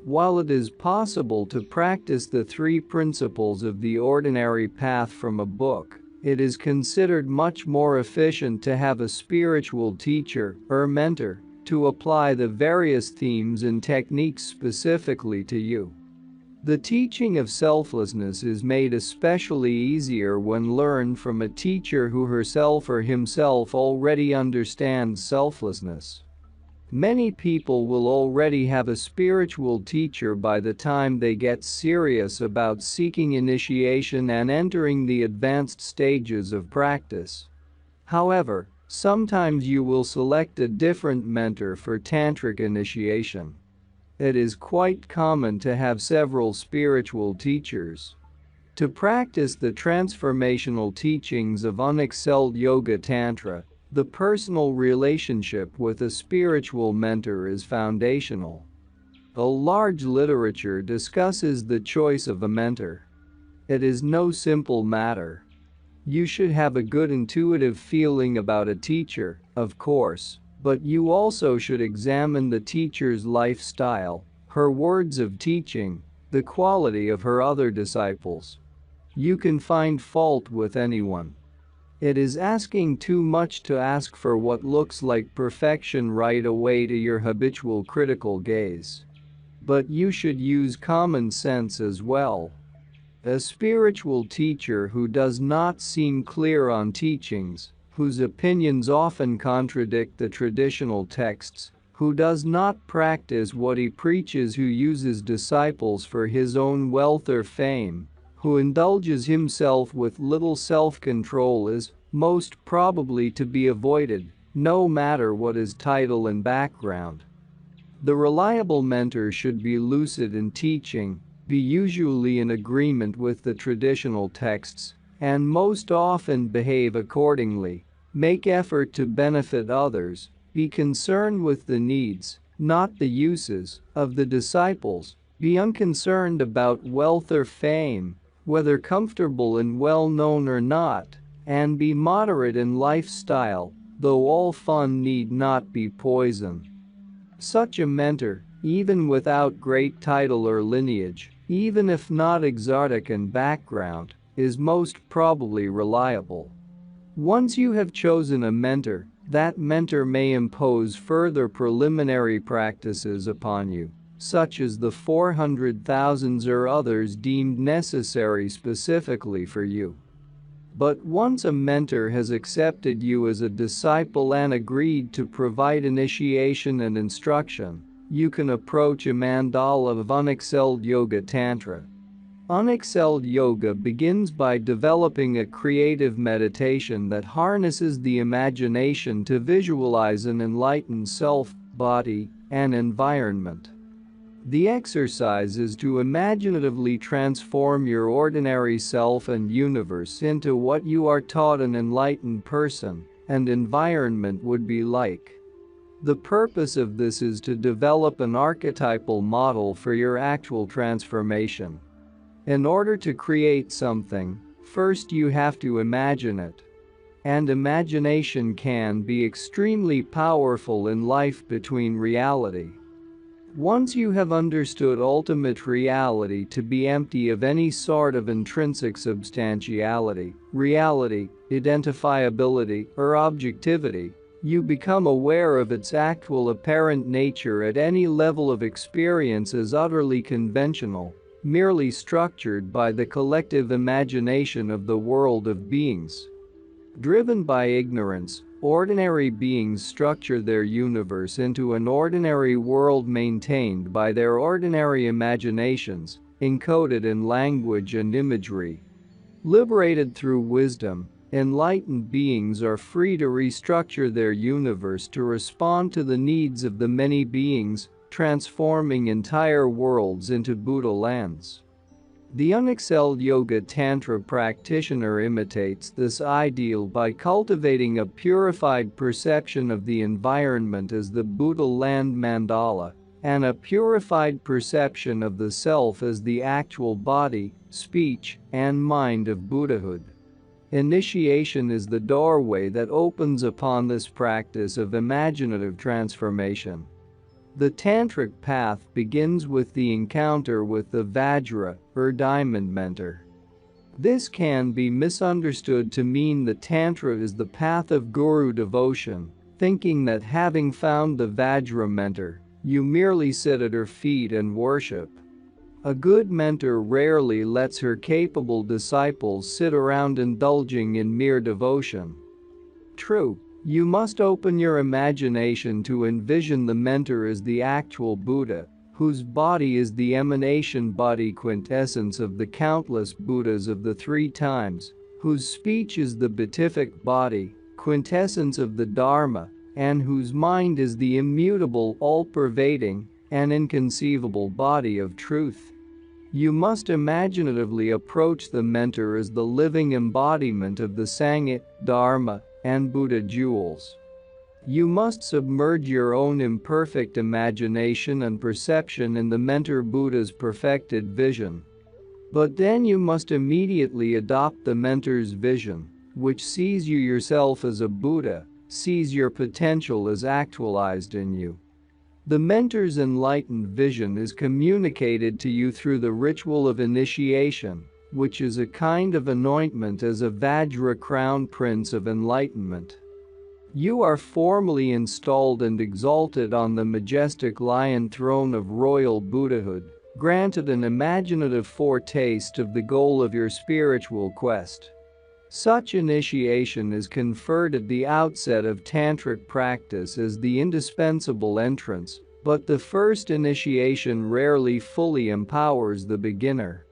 Speaker 1: While it is possible to practice the three principles of the ordinary path from a book, it is considered much more efficient to have a spiritual teacher or mentor to apply the various themes and techniques specifically to you. The teaching of selflessness is made especially easier when learned from a teacher who herself or himself already understands selflessness. Many people will already have a spiritual teacher by the time they get serious about seeking initiation and entering the advanced stages of practice. However, sometimes you will select a different mentor for tantric initiation. It is quite common to have several spiritual teachers. To practice the transformational teachings of unexcelled Yoga Tantra, the personal relationship with a spiritual mentor is foundational. A large literature discusses the choice of a mentor. It is no simple matter. You should have a good intuitive feeling about a teacher, of course, but you also should examine the teacher's lifestyle, her words of teaching, the quality of her other disciples. You can find fault with anyone. It is asking too much to ask for what looks like perfection right away to your habitual critical gaze. But you should use common sense as well. A spiritual teacher who does not seem clear on teachings, whose opinions often contradict the traditional texts, who does not practice what he preaches, who uses disciples for his own wealth or fame, who indulges himself with little self-control is most probably to be avoided, no matter what his title and background. The reliable mentor should be lucid in teaching, be usually in agreement with the traditional texts, and most often behave accordingly, make effort to benefit others, be concerned with the needs, not the uses, of the disciples, Be unconcerned about wealth or fame, whether comfortable and well-known or not, and be moderate in lifestyle, though all fun need not be poison. Such a mentor, even without great title or lineage, even if not exotic in background, is most probably reliable. Once you have chosen a mentor, that mentor may impose further preliminary practices upon you, such as the 400,000 or others deemed necessary specifically for you. But once a mentor has accepted you as a disciple and agreed to provide initiation and instruction, you can approach a mandala of unexcelled yoga tantra. Unexcelled yoga begins by developing a creative meditation that harnesses the imagination to visualize an enlightened self, body, and environment. The exercise is to imaginatively transform your ordinary self and universe into what you are taught an enlightened person and environment would be like. The purpose of this is to develop an archetypal model for your actual transformation. In order to create something, first you have to imagine it. And imagination can be extremely powerful in life between reality. Once you have understood ultimate reality to be empty of any sort of intrinsic substantiality, reality, identifiability, or objectivity, you become aware of its actual apparent nature at any level of experience as utterly conventional, merely structured by the collective imagination of the world of beings. Driven by ignorance, ordinary beings structure their universe into an ordinary world maintained by their ordinary imaginations, encoded in language and imagery. Liberated through wisdom, enlightened beings are free to restructure their universe to respond to the needs of the many beings, transforming entire worlds into Buddha lands. The unexcelled yoga tantra practitioner imitates this ideal by cultivating a purified perception of the environment as the Buddha land mandala, and a purified perception of the self as the actual body, speech, and mind of Buddhahood. Initiation is the doorway that opens upon this practice of imaginative transformation. The tantric path begins with the encounter with the Vajra, or diamond mentor. This can be misunderstood to mean the Tantra is the path of guru devotion, thinking that having found the Vajra mentor, you merely sit at her feet and worship. A good mentor rarely lets her capable disciples sit around indulging in mere devotion. True, you must open your imagination to envision the mentor as the actual Buddha, whose body is the emanation body quintessence of the countless Buddhas of the three times, whose speech is the beatific body, quintessence of the Dharma, and whose mind is the immutable, all-pervading, and inconceivable body of truth. You must imaginatively approach the mentor as the living embodiment of the Sangha, Dharma, and Buddha jewels. You must submerge your own imperfect imagination and perception in the mentor Buddha's perfected vision. But then you must immediately adopt the mentor's vision, which sees you yourself as a Buddha, sees your potential as actualized in you. The mentor's enlightened vision is communicated to you through the ritual of initiation, which is a kind of anointment as a Vajra crown prince of enlightenment. You are formally installed and exalted on the majestic lion throne of royal Buddhahood, granted an imaginative foretaste of the goal of your spiritual quest. Such initiation is conferred at the outset of tantric practice as the indispensable entrance, but the first initiation rarely fully empowers the beginner.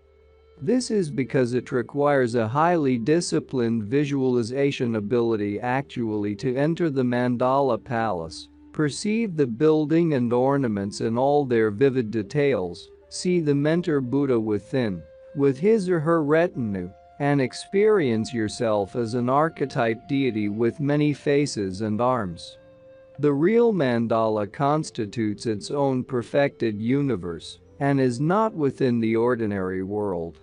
Speaker 1: This is because it requires a highly disciplined visualization ability actually to enter the mandala palace, perceive the building and ornaments in all their vivid details, see the mentor Buddha within, with his or her retinue, and experience yourself as an archetype deity with many faces and arms. The real mandala constitutes its own perfected universe, and is not within the ordinary world.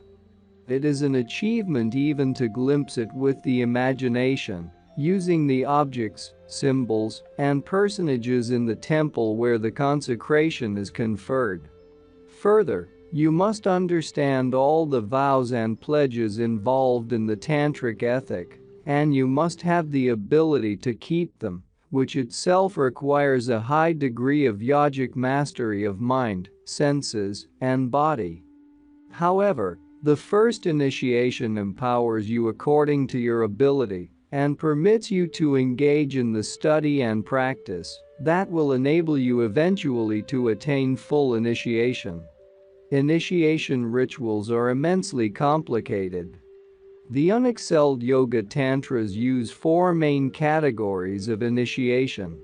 Speaker 1: It is an achievement even to glimpse it with the imagination, using the objects, symbols, and personages in the temple where the consecration is conferred. Further, you must understand all the vows and pledges involved in the tantric ethic, and you must have the ability to keep them, which itself requires a high degree of yogic mastery of mind, senses, and body. However, the first initiation empowers you according to your ability and permits you to engage in the study and practice that will enable you eventually to attain full initiation. Initiation rituals are immensely complicated. The unexcelled yoga tantras use four main categories of initiation.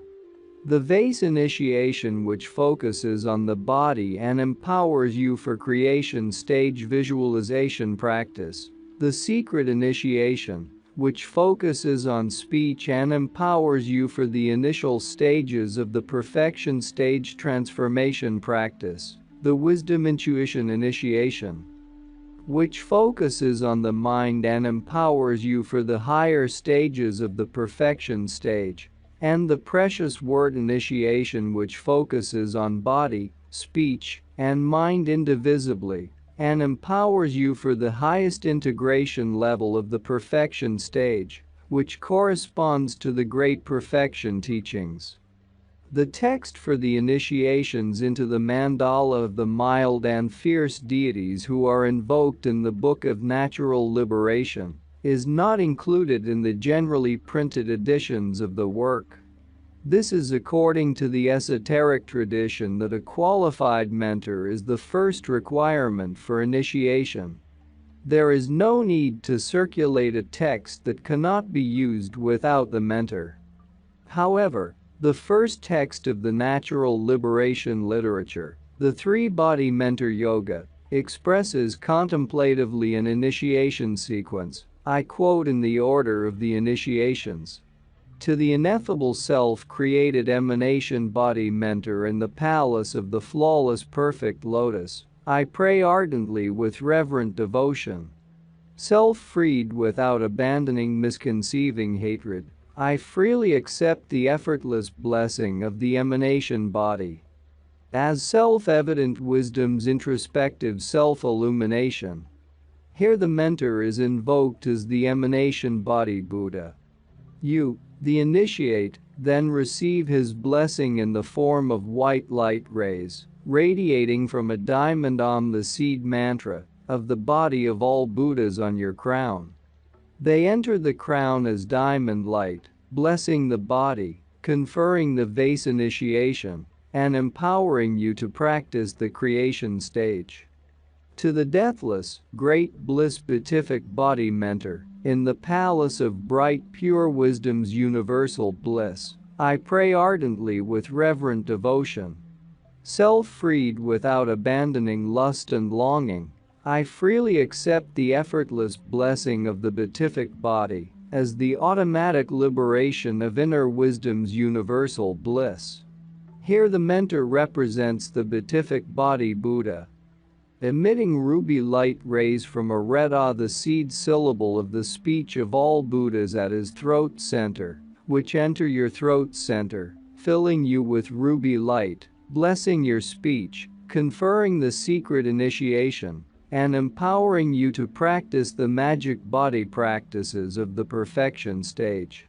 Speaker 1: The vase initiation, which focuses on the body and empowers you for creation stage visualization practice. The secret initiation, which focuses on speech and empowers you for the initial stages of the perfection stage transformation practice. The wisdom intuition initiation, which focuses on the mind and empowers you for the higher stages of the perfection stage. And the precious word initiation, which focuses on body, speech, and mind indivisibly, and empowers you for the highest integration level of the perfection stage, which corresponds to the great perfection teachings. The text for the initiations into the mandala of the mild and fierce deities who are invoked in the Book of Natural Liberation is not included in the generally printed editions of the work. This is according to the esoteric tradition that a qualified mentor is the first requirement for initiation. There is no need to circulate a text that cannot be used without the mentor. However, the first text of the natural liberation literature, the three-body mentor yoga, expresses contemplatively an initiation sequence. I quote in the order of the initiations. To the ineffable self-created emanation body mentor in the palace of the flawless perfect lotus, I pray ardently with reverent devotion. Self-freed without abandoning misconceiving hatred, I freely accept the effortless blessing of the emanation body. As self-evident wisdom's introspective self-illumination. Here the mentor is invoked as the emanation body Buddha. You, the initiate, then receive his blessing in the form of white light rays, radiating from a diamond the seed mantra of the body of all Buddhas on your crown. They enter the crown as diamond light, blessing the body, conferring the vase initiation, and empowering you to practice the creation stage. To the deathless, great bliss beatific body mentor, in the palace of bright pure wisdom's universal bliss, I pray ardently with reverent devotion. Self-freed without abandoning lust and longing, I freely accept the effortless blessing of the beatific body as the automatic liberation of inner wisdom's universal bliss. Here the mentor represents the beatific body Buddha, emitting ruby light rays from a red the seed syllable of the speech of all Buddhas at his throat center, which enter your throat center, filling you with ruby light, blessing your speech, conferring the secret initiation, and empowering you to practice the magic body practices of the perfection stage.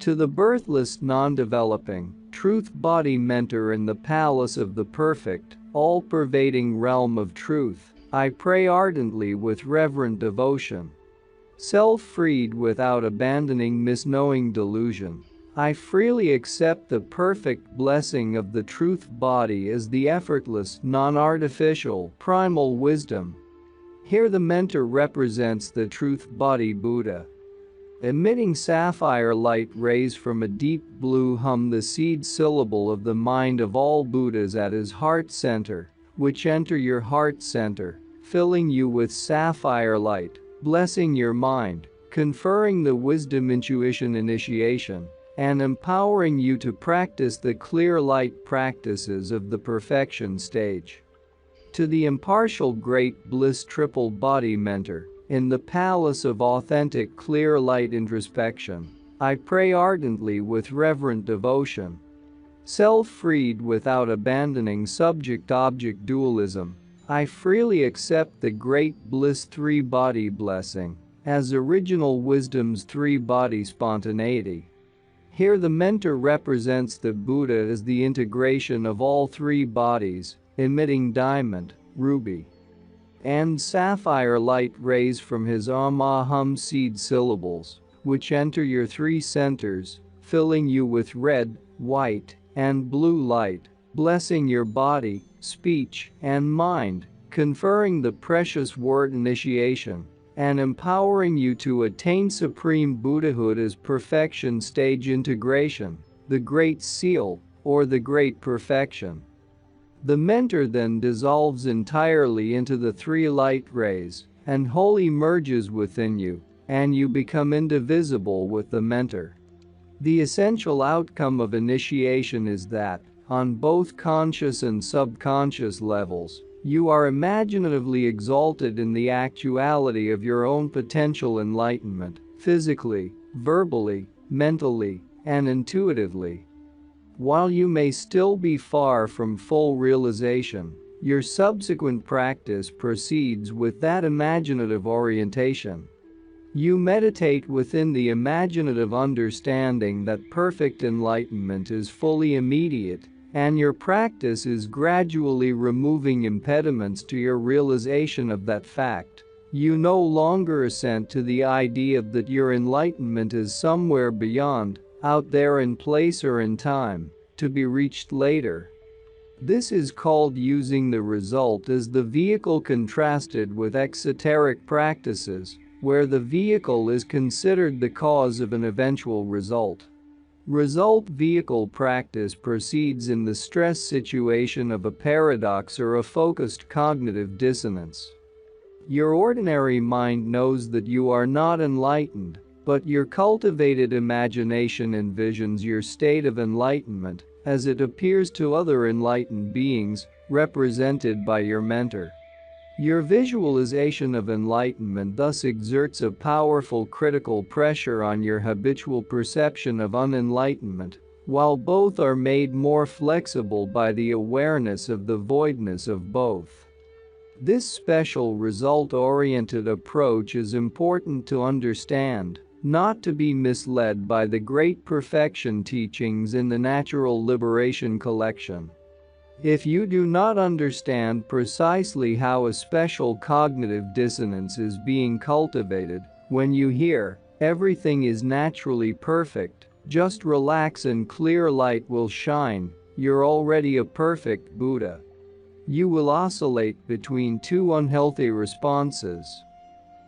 Speaker 1: To the birthless non-developing, truth body mentor in the palace of the perfect, all-pervading realm of truth, I pray ardently with reverent devotion. Self-freed without abandoning misknowing delusion, I freely accept the perfect blessing of the truth body as the effortless, non-artificial, primal wisdom. Here the mentor represents the truth body Buddha, emitting sapphire light rays from a deep blue the seed syllable of the mind of all Buddhas at his heart center, which enter your heart center, filling you with sapphire light, blessing your mind, conferring the wisdom intuition initiation, and empowering you to practice the clear light practices of the perfection stage. To the impartial great bliss triple body mentor, in the palace of authentic clear light introspection, I pray ardently with reverent devotion. Self-freed without abandoning subject-object dualism, I freely accept the great bliss three-body blessing as original wisdom's three-body spontaneity. Here the mentor represents the Buddha as the integration of all three bodies, emitting diamond, ruby, and sapphire light rays from his Aham seed syllables, which enter your three centers, filling you with red, white, and blue light, blessing your body, speech, and mind, conferring the precious word initiation, and empowering you to attain supreme Buddhahood as perfection stage integration, the Great Seal, or the Great Perfection. The mentor then dissolves entirely into the three light rays and wholly merges within you, and you become indivisible with the mentor. The essential outcome of initiation is that, on both conscious and subconscious levels, you are imaginatively exalted in the actuality of your own potential enlightenment, physically, verbally, mentally, and intuitively. While you may still be far from full realization, your subsequent practice proceeds with that imaginative orientation. You meditate within the imaginative understanding that perfect enlightenment is fully immediate, and your practice is gradually removing impediments to your realization of that fact. You no longer assent to the idea that your enlightenment is somewhere beyond, out there in place or in time, to be reached later. This is called using the result as the vehicle, contrasted with exoteric practices, where the vehicle is considered the cause of an eventual result. Result vehicle practice proceeds in the stress situation of a paradox or a focused cognitive dissonance. Your ordinary mind knows that you are not enlightened, but your cultivated imagination envisions your state of enlightenment as it appears to other enlightened beings, represented by your mentor. Your visualization of enlightenment thus exerts a powerful critical pressure on your habitual perception of unenlightenment, while both are made more flexible by the awareness of the voidness of both. This special result-oriented approach is important to understand, not to be misled by the great perfection teachings in the Natural Liberation Collection. If you do not understand precisely how a special cognitive dissonance is being cultivated, when you hear, "Everything is naturally perfect, just relax and clear light will shine," you're already a perfect Buddha. You will oscillate between two unhealthy responses.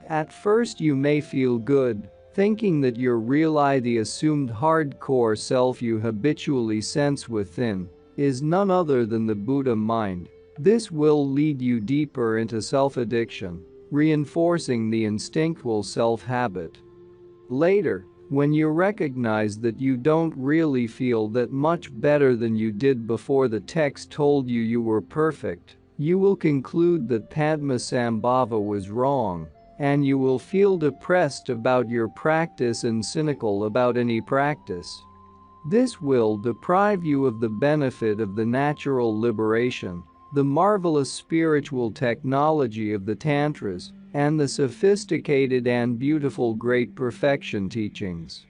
Speaker 1: At first you may feel good, thinking that you're really the assumed hardcore self you habitually sense within is none other than the Buddha mind. This will lead you deeper into self-addiction, reinforcing the instinctual self-habit. Later, when you recognize that you don't really feel that much better than you did before the text told you you were perfect, you will conclude that Padmasambhava was wrong, and you will feel depressed about your practice and cynical about any practice. This will deprive you of the benefit of the natural liberation, the marvelous spiritual technology of the Tantras, and the sophisticated and beautiful Great Perfection teachings.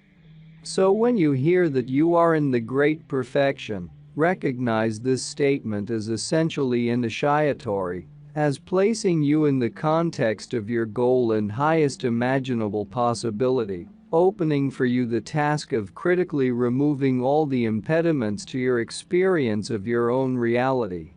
Speaker 1: So when you hear that you are in the Great Perfection, recognize this statement as essentially initiatory, as placing you in the context of your goal and highest imaginable possibility, opening for you the task of critically removing all the impediments to your experience of your own reality.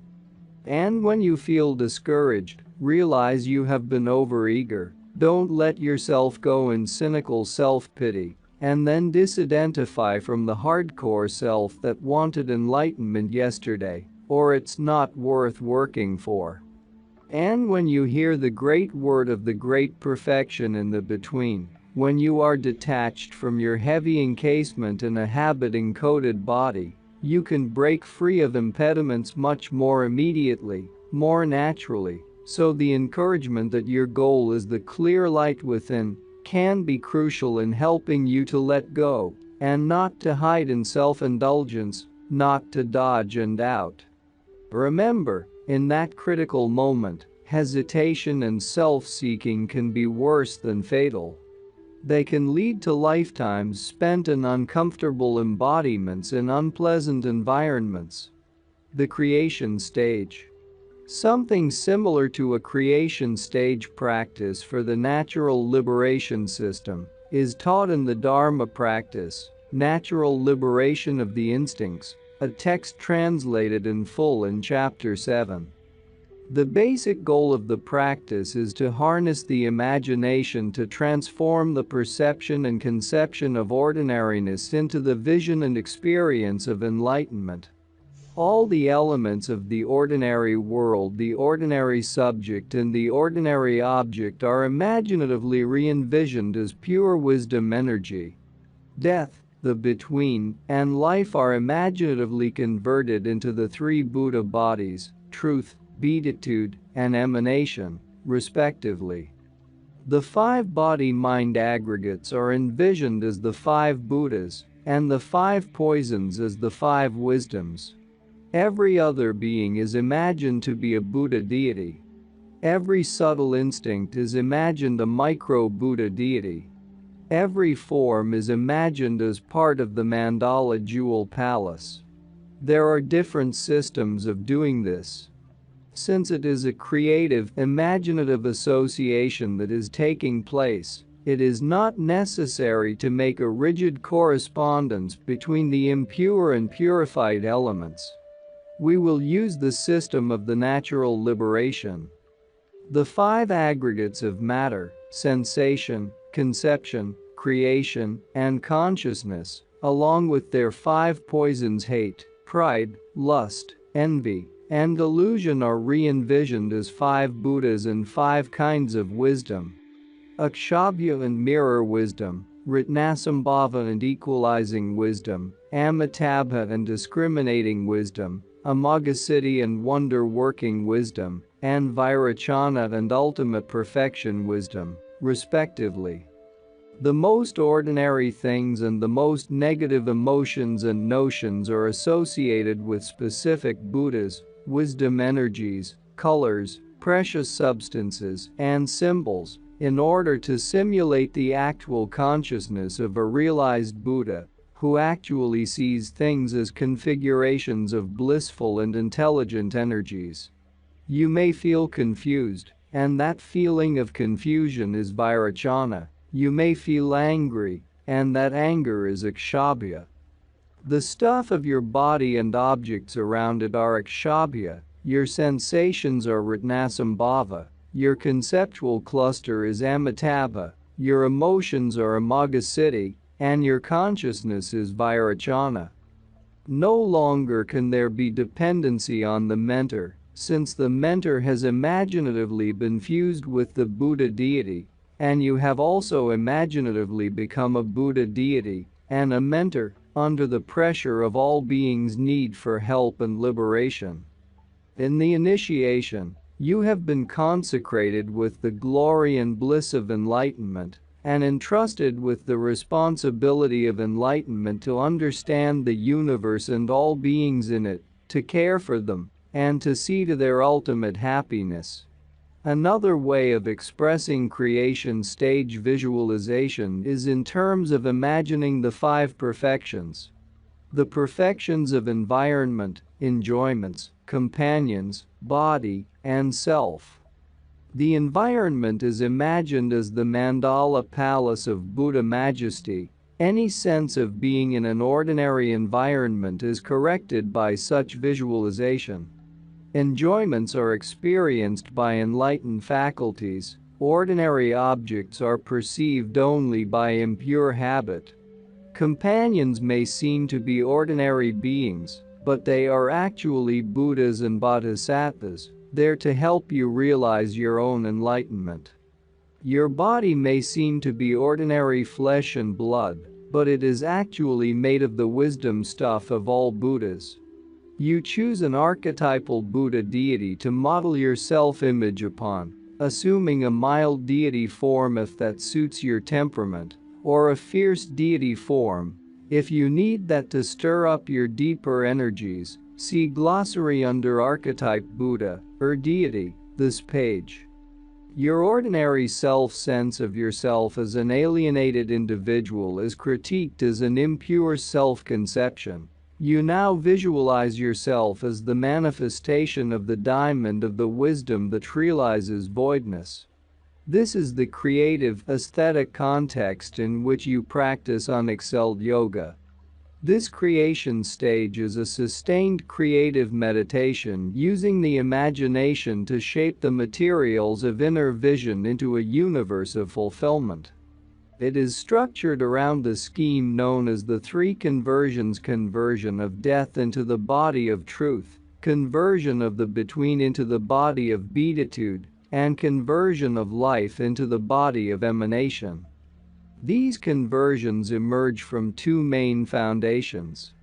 Speaker 1: And when you feel discouraged, realize you have been overeager, don't let yourself go in cynical self-pity, and then disidentify from the hardcore self that wanted enlightenment yesterday, or it's not worth working for. And when you hear the great word of the Great Perfection in the between, when you are detached from your heavy encasement in a habit-encoded body, you can break free of impediments much more immediately, more naturally, so the encouragement that your goal is the clear light within can be crucial in helping you to let go and not to hide in self-indulgence, not to dodge and out. Remember, in that critical moment, hesitation and self-seeking can be worse than fatal. They can lead to lifetimes spent in uncomfortable embodiments in unpleasant environments. The creation stage. Something similar to a creation stage practice for the natural liberation system is taught in the Dharma practice, Natural Liberation of the Instincts, a text translated in full in Chapter 7. The basic goal of the practice is to harness the imagination to transform the perception and conception of ordinariness into the vision and experience of enlightenment. All the elements of the ordinary world, the ordinary subject and the ordinary object are imaginatively re-envisioned as pure wisdom energy. Death, the between, and life are imaginatively converted into the three Buddha bodies, truth, beatitude, and emanation, respectively. The five body-mind aggregates are envisioned as the five Buddhas, and the five poisons as the five wisdoms. Every other being is imagined to be a Buddha deity. Every subtle instinct is imagined a micro-Buddha deity. Every form is imagined as part of the mandala jewel palace. There are different systems of doing this. Since it is a creative, imaginative association that is taking place, it is not necessary to make a rigid correspondence between the impure and purified elements. We will use the system of the natural liberation. The five aggregates of matter, sensation, conception, creation, and consciousness, along with their five poisons hate, pride, lust, envy, and delusion are re-envisioned as five Buddhas and five kinds of wisdom. Akshabhya and mirror wisdom, Ritnasambhava and equalizing wisdom, Amitabha and discriminating wisdom, Amagasiddhi and wonder-working wisdom, and Vairocana and ultimate perfection wisdom, respectively. The most ordinary things and the most negative emotions and notions are associated with specific Buddhas, wisdom energies, colors, precious substances, and symbols, in order to simulate the actual consciousness of a realized Buddha, who actually sees things as configurations of blissful and intelligent energies. You may feel confused, and that feeling of confusion is Vairocana. You may feel angry, and that anger is Akshabhya. The stuff of your body and objects around it are Akshabhya, your sensations are Ritnasambhava, your conceptual cluster is Amitabha, your emotions are Amagasiddhi, and your consciousness is Vairocana. No longer can there be dependency on the mentor, since the mentor has imaginatively been fused with the Buddha deity, and you have also imaginatively become a Buddha deity and a mentor under the pressure of all beings' need for help and liberation. In the initiation, you have been consecrated with the glory and bliss of enlightenment and entrusted with the responsibility of enlightenment to understand the universe and all beings in it, to care for them, and to see to their ultimate happiness. Another way of expressing creation stage visualization is in terms of imagining the five perfections. The perfections of environment, enjoyments, companions, body, and self. The environment is imagined as the mandala palace of Buddha majesty. Any sense of being in an ordinary environment is corrected by such visualization. Enjoyments are experienced by enlightened faculties. Ordinary objects are perceived only by impure habit. Companions may seem to be ordinary beings, but they are actually Buddhas and Bodhisattvas, there to help you realize your own enlightenment. Your body may seem to be ordinary flesh and blood, but it is actually made of the wisdom stuff of all Buddhas. You choose an archetypal Buddha deity to model your self-image upon, assuming a mild deity form if that suits your temperament, or a fierce deity form if you need that to stir up your deeper energies. See glossary under archetype Buddha or deity, this page. Your ordinary self-sense of yourself as an alienated individual is critiqued as an impure self-conception. You now visualize yourself as the manifestation of the diamond of the wisdom that realizes voidness. This is the creative, aesthetic context in which you practice unexcelled yoga. This creation stage is a sustained creative meditation using the imagination to shape the materials of inner vision into a universe of fulfillment. It is structured around the scheme known as the three conversions: conversion of death into the body of truth, conversion of the between into the body of beatitude, and conversion of life into the body of emanation. These conversions emerge from two main foundations: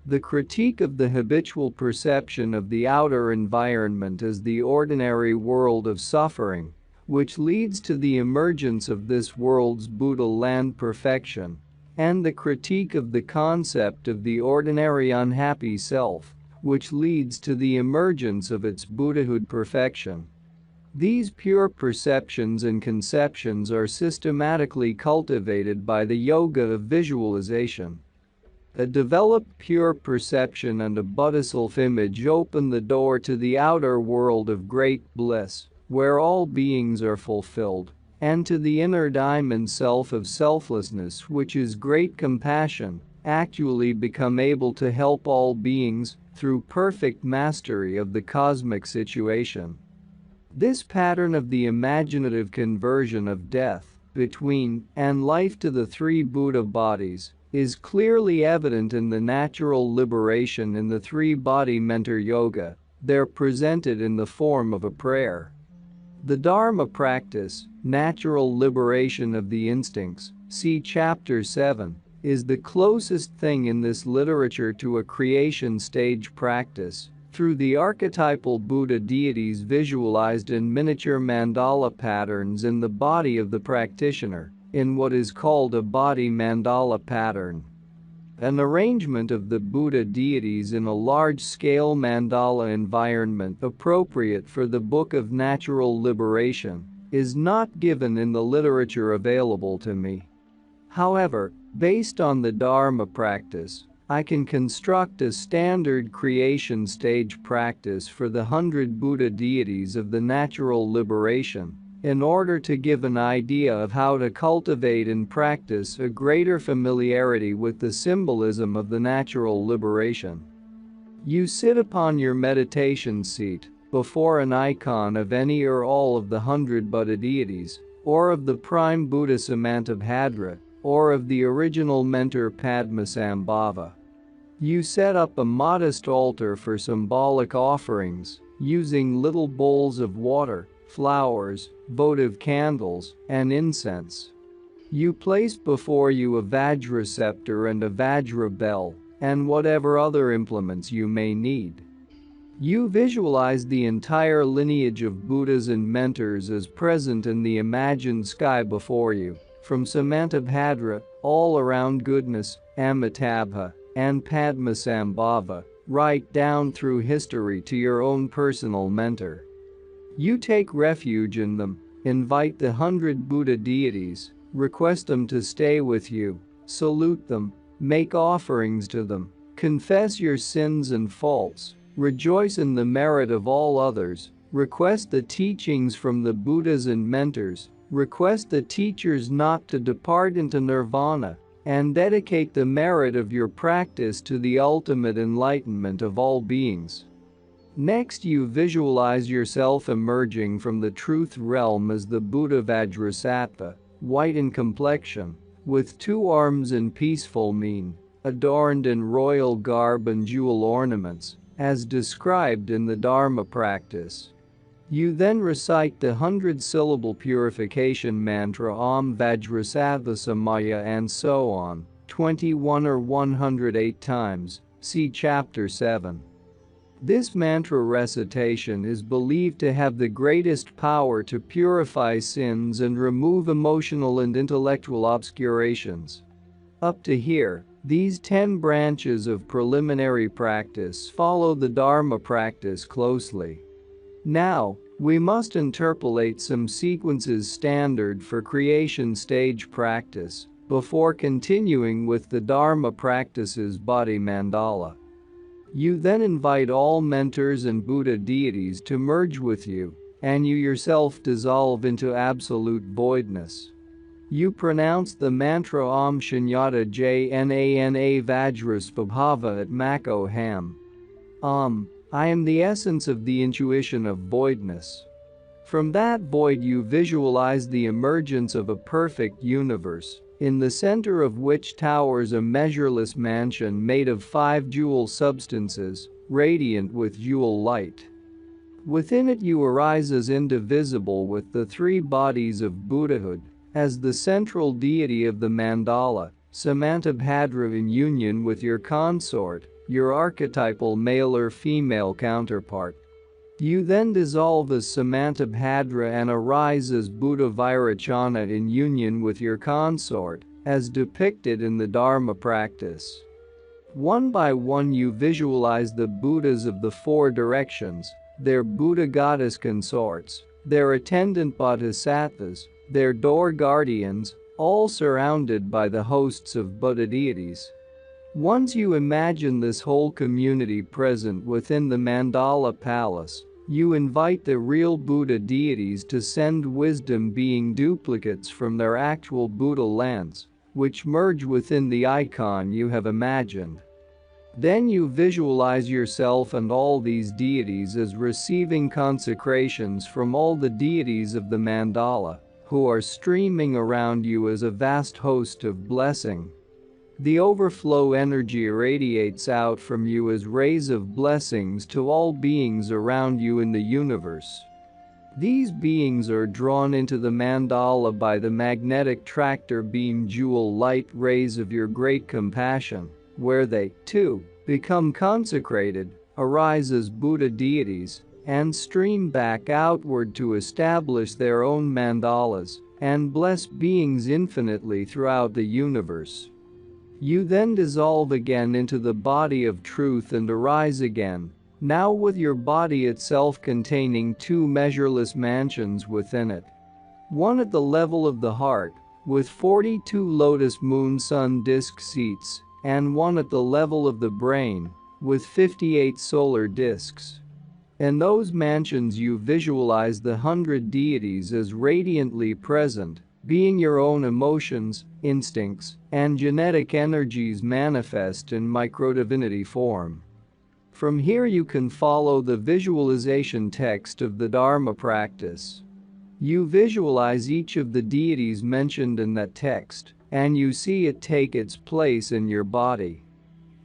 Speaker 1: the critique of the habitual perception of the outer environment as the ordinary world of suffering, which leads to the emergence of this world's Buddha land perfection, and the critique of the concept of the ordinary unhappy self, which leads to the emergence of its Buddhahood perfection. These pure perceptions and conceptions are systematically cultivated by the yoga of visualization. A developed pure perception and a Buddha self-image open the door to the outer world of great bliss, where all beings are fulfilled, and to the inner diamond self of selflessness, which is great compassion, actually become able to help all beings through perfect mastery of the cosmic situation. This pattern of the imaginative conversion of death, between, and life to the three Buddha bodies is clearly evident in the natural liberation in the three-body mentor yoga. They're presented in the form of a prayer. The Dharma practice, natural liberation of the instincts, see Chapter 7, is the closest thing in this literature to a creation stage practice, through the archetypal Buddha deities visualized in miniature mandala patterns in the body of the practitioner, in what is called a body mandala pattern. An arrangement of the Buddha deities in a large-scale mandala environment appropriate for the Book of Natural Liberation is not given in the literature available to me. However, based on the Dharma practice, I can construct a standard creation stage practice for the 100 Buddha deities of the natural liberation, in order to give an idea of how to cultivate and practice a greater familiarity with the symbolism of the natural liberation. You sit upon your meditation seat, before an icon of any or all of the 100 Buddha deities, or of the prime Buddha Samantabhadra, or of the original mentor Padmasambhava. You set up a modest altar for symbolic offerings, using little bowls of water, flowers, votive candles, and incense. You place before you a Vajra scepter and a Vajra bell, and whatever other implements you may need. You visualize the entire lineage of Buddhas and mentors as present in the imagined sky before you, from Samantabhadra, all around goodness, Amitabha, and Padmasambhava, right down through history to your own personal mentor. You take refuge in them, invite the 100 Buddha deities, request them to stay with you, salute them, make offerings to them, confess your sins and faults, rejoice in the merit of all others, request the teachings from the Buddhas and mentors, request the teachers not to depart into nirvana, and dedicate the merit of your practice to the ultimate enlightenment of all beings. Next, you visualize yourself emerging from the truth realm as the Buddha Vajrasattva, white in complexion, with 2 arms and peaceful mien, adorned in royal garb and jewel ornaments, as described in the Dharma practice. You then recite the 100-syllable purification mantra Om Vajrasattva Samaya and so on, 21 or 108 times, see Chapter 7. This mantra recitation is believed to have the greatest power to purify sins and remove emotional and intellectual obscurations. Up to here, these 10 branches of preliminary practice follow the Dharma practice closely. Now, we must interpolate some sequences standard for creation stage practice before continuing with the Dharma practice's body mandala. You then invite all mentors and Buddha deities to merge with you, and you yourself dissolve into absolute voidness. You pronounce the mantra Om Shunyata Jnana Vajraspabhava at Mako Ham. I am the essence of the intuition of voidness. From that void you visualize the emergence of a perfect universe, in the center of which towers a measureless mansion made of 5 jewel substances, radiant with jewel light. Within it you arise as indivisible with the 3 bodies of Buddhahood, as the central deity of the mandala, Samantabhadra, in union with your consort, your archetypal male or female counterpart. You then dissolve as Samantabhadra and arise as Buddha Vairocana in union with your consort, as depicted in the Dharma practice. One by one you visualize the Buddhas of the 4 directions, their Buddha goddess consorts, their attendant bodhisattvas, their door guardians, all surrounded by the hosts of Buddha deities. Once you imagine this whole community present within the mandala palace, you invite the real Buddha deities to send wisdom being duplicates from their actual Buddha lands, which merge within the icon you have imagined. Then you visualize yourself and all these deities as receiving consecrations from all the deities of the mandala, who are streaming around you as a vast host of blessing. The overflow energy radiates out from you as rays of blessings to all beings around you in the universe. These beings are drawn into the mandala by the magnetic tractor beam jewel light rays of your great compassion, where they, too, become consecrated, arise as Buddha deities, and stream back outward to establish their own mandalas and bless beings infinitely throughout the universe. You then dissolve again into the body of truth and arise again, now with your body itself containing 2 measureless mansions within it. One at the level of the heart, with 42 lotus moon sun disk seats, and one at the level of the brain, with 58 solar disks. In those mansions you visualize the 100 deities as radiantly present, being your own emotions, instincts, and genetic energies manifest in microdivinity form. From here you can follow the visualization text of the Dharma practice. You visualize each of the deities mentioned in that text, and you see it take its place in your body.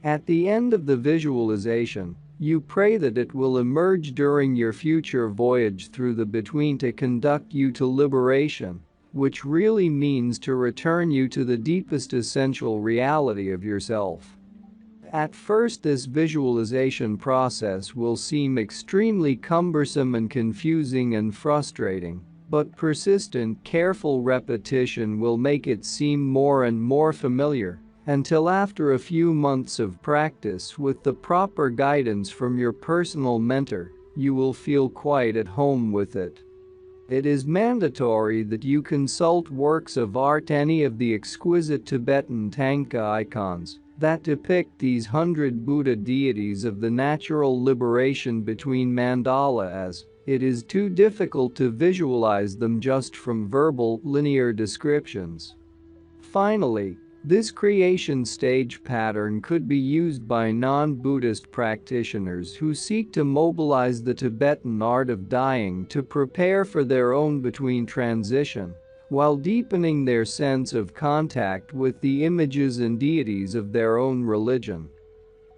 Speaker 1: At the end of the visualization, you pray that it will emerge during your future voyage through the between to conduct you to liberation, which really means to return you to the deepest essential reality of yourself. At first, this visualization process will seem extremely cumbersome and confusing and frustrating, but persistent, careful repetition will make it seem more and more familiar, until after a few months of practice with the proper guidance from your personal mentor, you will feel quite at home with it. It is mandatory that you consult works of art, any of the exquisite Tibetan Tanka icons that depict these 100 Buddha deities of the natural liberation between mandala, as it is too difficult to visualize them just from verbal, linear descriptions. Finally, this creation stage pattern could be used by non-Buddhist practitioners who seek to mobilize the Tibetan art of dying to prepare for their own between transition, while deepening their sense of contact with the images and deities of their own religion.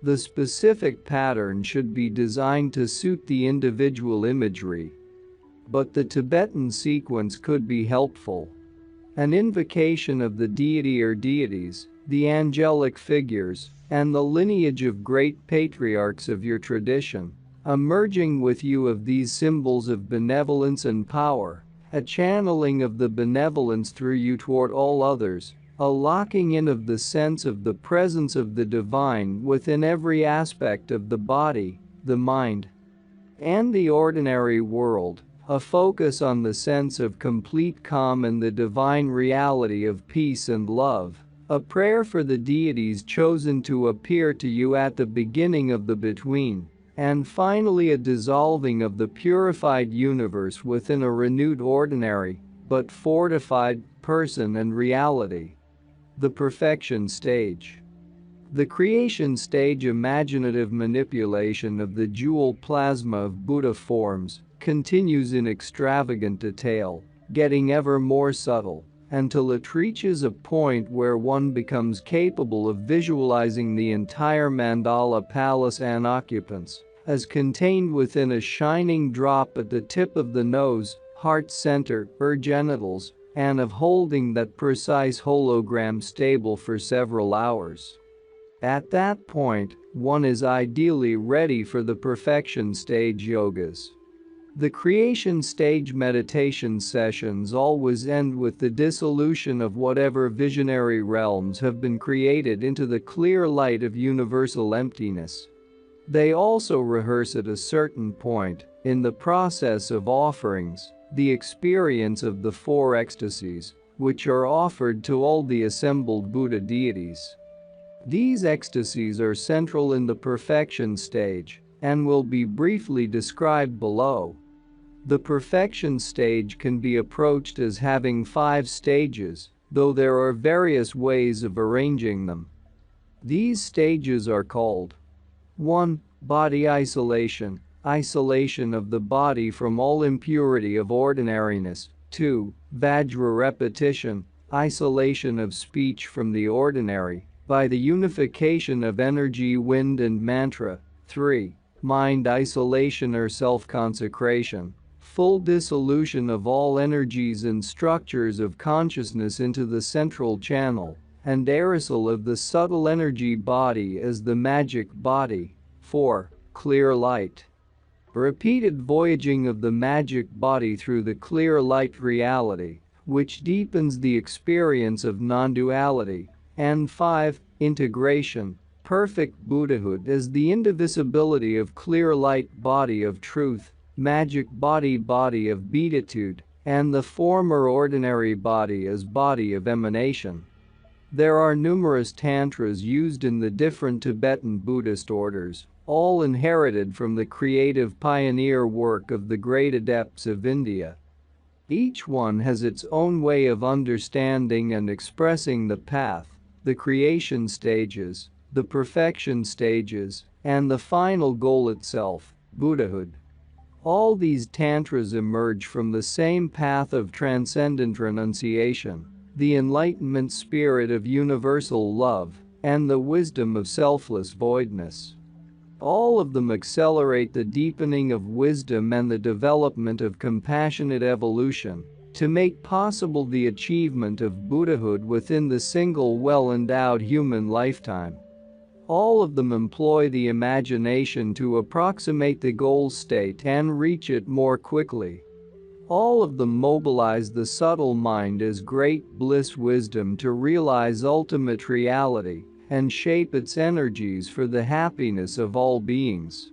Speaker 1: The specific pattern should be designed to suit the individual imagery, but the Tibetan sequence could be helpful. An invocation of the deity or deities, the angelic figures, and the lineage of great patriarchs of your tradition A merging with you of these symbols of benevolence and power, a channeling of the benevolence through you toward all others, a locking in of the sense of the presence of the divine within every aspect of the body, the mind, and the ordinary world, a focus on the sense of complete calm and the divine reality of peace and love, a prayer for the deities chosen to appear to you at the beginning of the between, and finally a dissolving of the purified universe within a renewed ordinary, but fortified, person and reality. The perfection stage. The creation stage, imaginative manipulation of the jewel plasma of Buddha forms, continues in extravagant detail, getting ever more subtle, until it reaches a point where one becomes capable of visualizing the entire mandala palace and occupants as contained within a shining drop at the tip of the nose, heart center, or genitals, and of holding that precise hologram stable for several hours. At that point, one is ideally ready for the perfection stage yogas. The creation stage meditation sessions always end with the dissolution of whatever visionary realms have been created into the clear light of universal emptiness. They also rehearse at a certain point, in the process of offerings, the experience of the four ecstasies, which are offered to all the assembled Buddha deities. These ecstasies are central in the perfection stage and will be briefly described below. The perfection stage can be approached as having 5 stages, though there are various ways of arranging them. These stages are called 1. Body isolation, isolation of the body from all impurity of ordinariness. 2. Vajra repetition, isolation of speech from the ordinary, by the unification of energy, wind and mantra. 3. Mind isolation or self-consecration, full dissolution of all energies and structures of consciousness into the central channel, and aerosol of the subtle energy body as the magic body. 4. Clear light. Repeated voyaging of the magic body through the clear light reality, which deepens the experience of non-duality. And 5. Integration, perfect Buddhahood as the indivisibility of clear light body of truth, magic body of beatitude, and the former ordinary body as body of emanation. There are numerous tantras used in the different Tibetan Buddhist orders, all inherited from the creative pioneer work of the great adepts of India. Each one has its own way of understanding and expressing the path, the creation stages, the perfection stages, and the final goal itself, Buddhahood. All these tantras emerge from the same path of transcendent renunciation, the enlightenment spirit of universal love, and the wisdom of selfless voidness. All of them accelerate the deepening of wisdom and the development of compassionate evolution to make possible the achievement of Buddhahood within the single well-endowed human lifetime. All of them employ the imagination to approximate the goal state and reach it more quickly. All of them mobilize the subtle mind as great bliss wisdom to realize ultimate reality and shape its energies for the happiness of all beings.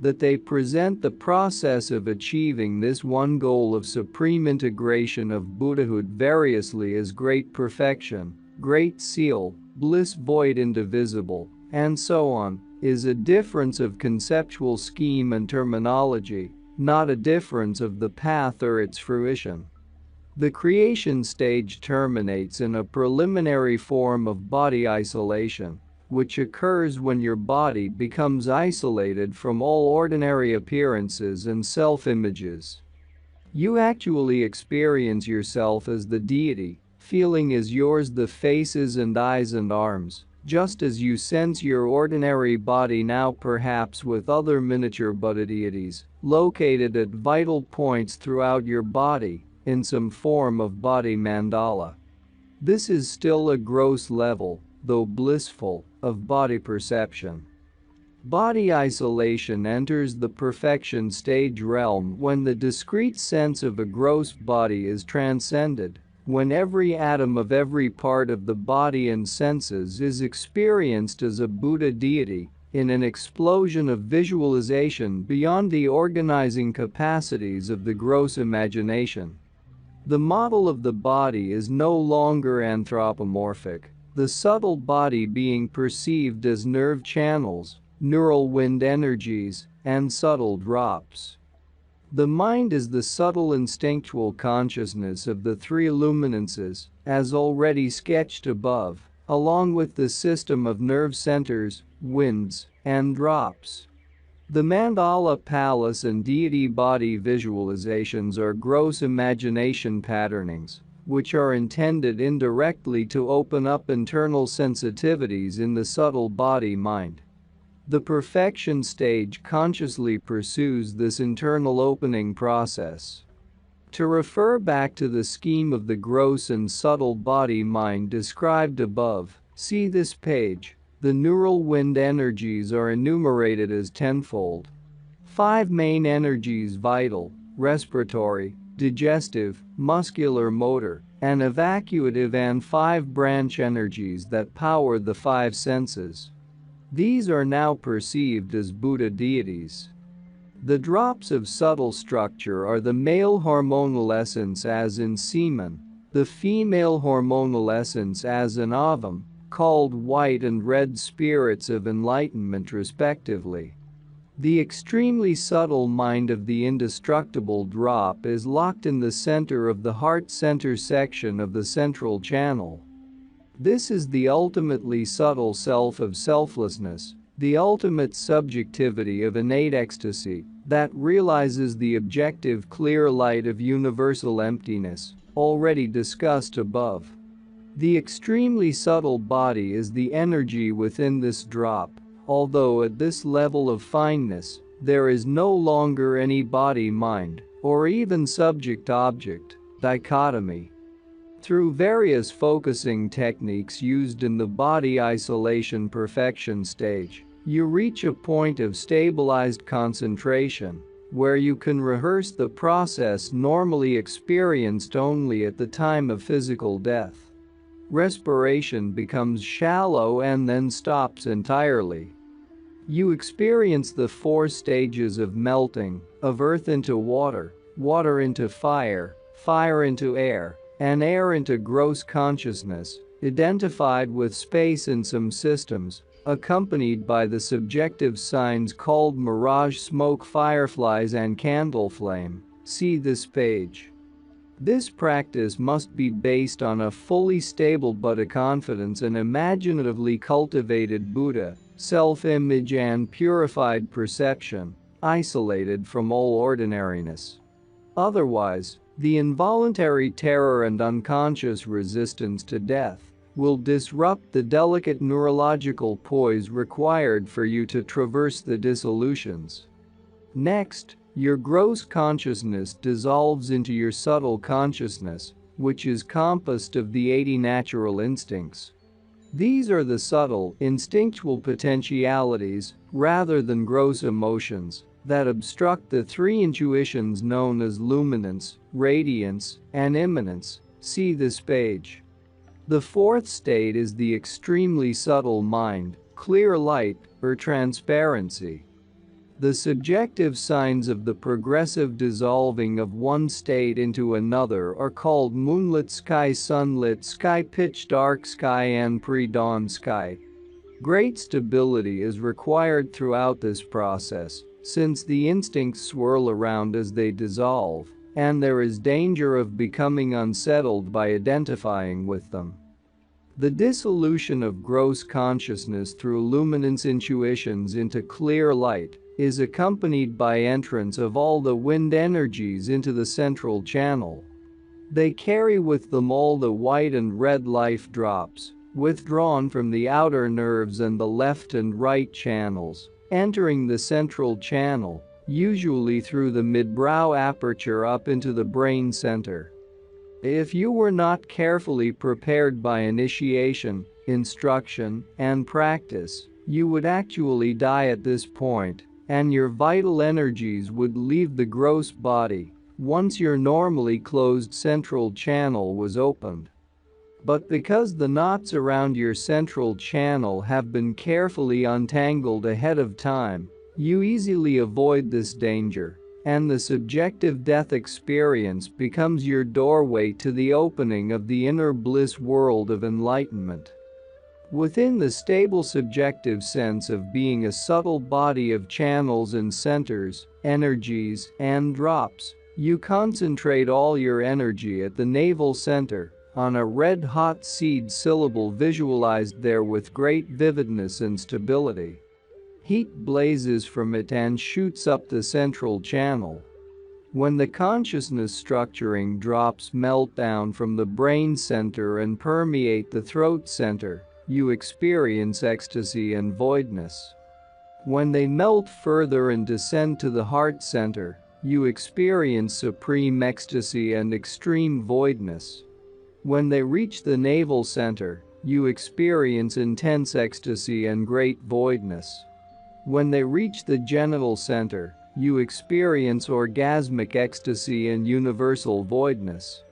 Speaker 1: That they present the process of achieving this one goal of supreme integration of Buddhahood variously as great perfection, great seal, bliss void indivisible, and so on, is a difference of conceptual scheme and terminology, not a difference of the path or its fruition. The creation stage terminates in a preliminary form of body isolation, which occurs when your body becomes isolated from all ordinary appearances and self-images. You actually experience yourself as the deity, feeling as yours the faces and eyes and arms, just as you sense your ordinary body now, perhaps with other miniature Buddha deities, located at vital points throughout your body, in some form of body mandala. This is still a gross level, though blissful, of body perception. Body isolation enters the perfection stage realm when the discrete sense of a gross body is transcended, when every atom of every part of the body and senses is experienced as a Buddha deity, in an explosion of visualization beyond the organizing capacities of the gross imagination. The model of the body is no longer anthropomorphic, the subtle body being perceived as nerve channels, neural wind energies, and subtle drops. The mind is the subtle instinctual consciousness of the three luminances, as already sketched above, along with the system of nerve centers, winds, and drops. The mandala palace and deity body visualizations are gross imagination patternings, which are intended indirectly to open up internal sensitivities in the subtle body mind. The perfection stage consciously pursues this internal opening process. To refer back to the scheme of the gross and subtle body mind described above, see this page. The neural wind energies are enumerated as tenfold. 5 main energies: vital, respiratory, digestive, muscular motor, and evacuative, and 5 branch energies that power the 5 senses. These are now perceived as Buddha deities. The drops of subtle structure are the male hormonal essence as in semen, the female hormonal essence as in ovum, called white and red spirits of enlightenment respectively. The extremely subtle mind of the indestructible drop is locked in the center of the heart center section of the central channel. This is the ultimately subtle self of selflessness, the ultimate subjectivity of innate ecstasy, that realizes the objective clear light of universal emptiness, already discussed above. The extremely subtle body is the energy within this drop, although at this level of fineness, there is no longer any body-mind, or even subject-object, dichotomy. Through various focusing techniques used in the body isolation perfection stage, you reach a point of stabilized concentration, where you can rehearse the process normally experienced only at the time of physical death. Respiration becomes shallow and then stops entirely. You experience the 4 stages of melting, of earth into water, water into fire, fire into air, and air into gross consciousness, identified with space in some systems, accompanied by the subjective signs called mirage smoke, fireflies, and candle flame. See this page. This practice must be based on a fully stable but a confidence and imaginatively cultivated Buddha, self-image and purified perception, isolated from all ordinariness. Otherwise, the involuntary terror and unconscious resistance to death will disrupt the delicate neurological poise required for you to traverse the dissolutions. Next, your gross consciousness dissolves into your subtle consciousness, which is composed of the 80 natural instincts. These are the subtle, instinctual potentialities, rather than gross emotions, that obstruct the 3 intuitions known as luminance, radiance, and immanence. See this page. The 4th state is the extremely subtle mind, clear light, or transparency. The subjective signs of the progressive dissolving of one state into another are called moonlit sky, sunlit sky, pitch dark sky, and pre-dawn sky. Great stability is required throughout this process, since the instincts swirl around as they dissolve, and there is danger of becoming unsettled by identifying with them. The dissolution of gross consciousness through luminance intuitions into clear light is accompanied by entrance of all the wind energies into the central channel. They carry with them all the white and red life drops, withdrawn from the outer nerves and the left and right channels, entering the central channel, usually through the midbrow aperture up into the brain center. If you were not carefully prepared by initiation, instruction, and practice, You would actually die at this point, and your vital energies would leave the gross body once your normally closed central channel was opened. But because the knots around your central channel have been carefully untangled ahead of time, you easily avoid this danger, and the subjective death experience becomes your doorway to the opening of the inner bliss world of enlightenment. Within the stable subjective sense of being a subtle body of channels and centers, energies, and drops, you concentrate all your energy at the navel center, on a red-hot seed syllable visualized there with great vividness and stability. Heat blazes from it and shoots up the central channel. When the consciousness structuring drops melt down from the brain center and permeate the throat center, you experience ecstasy and voidness. When they melt further and descend to the heart center, you experience supreme ecstasy and extreme voidness. When they reach the navel center, you experience intense ecstasy and great voidness. When they reach the genital center, you experience orgasmic ecstasy and universal voidness.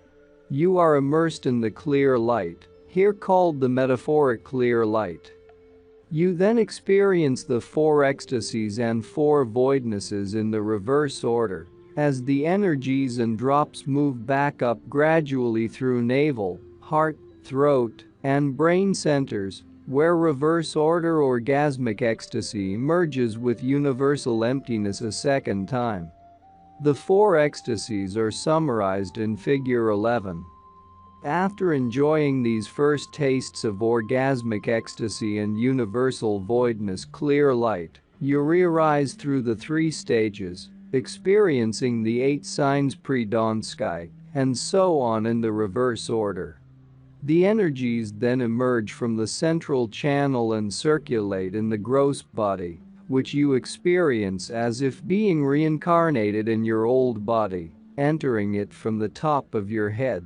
Speaker 1: You are immersed in the clear light, here called the metaphoric clear light. You then experience the four ecstasies and four voidnesses in the reverse order, as the energies and drops move back up gradually through navel, heart, throat, and brain centers, where reverse order orgasmic ecstasy merges with universal emptiness a second time. The four ecstasies are summarized in Figure 11. After enjoying these first tastes of orgasmic ecstasy and universal voidness clear light, you re-arise through the three stages, experiencing the 8 signs pre-dawn sky, and so on in the reverse order. The energies then emerge from the central channel and circulate in the gross body, which you experience as if being reincarnated in your old body, entering it from the top of your head.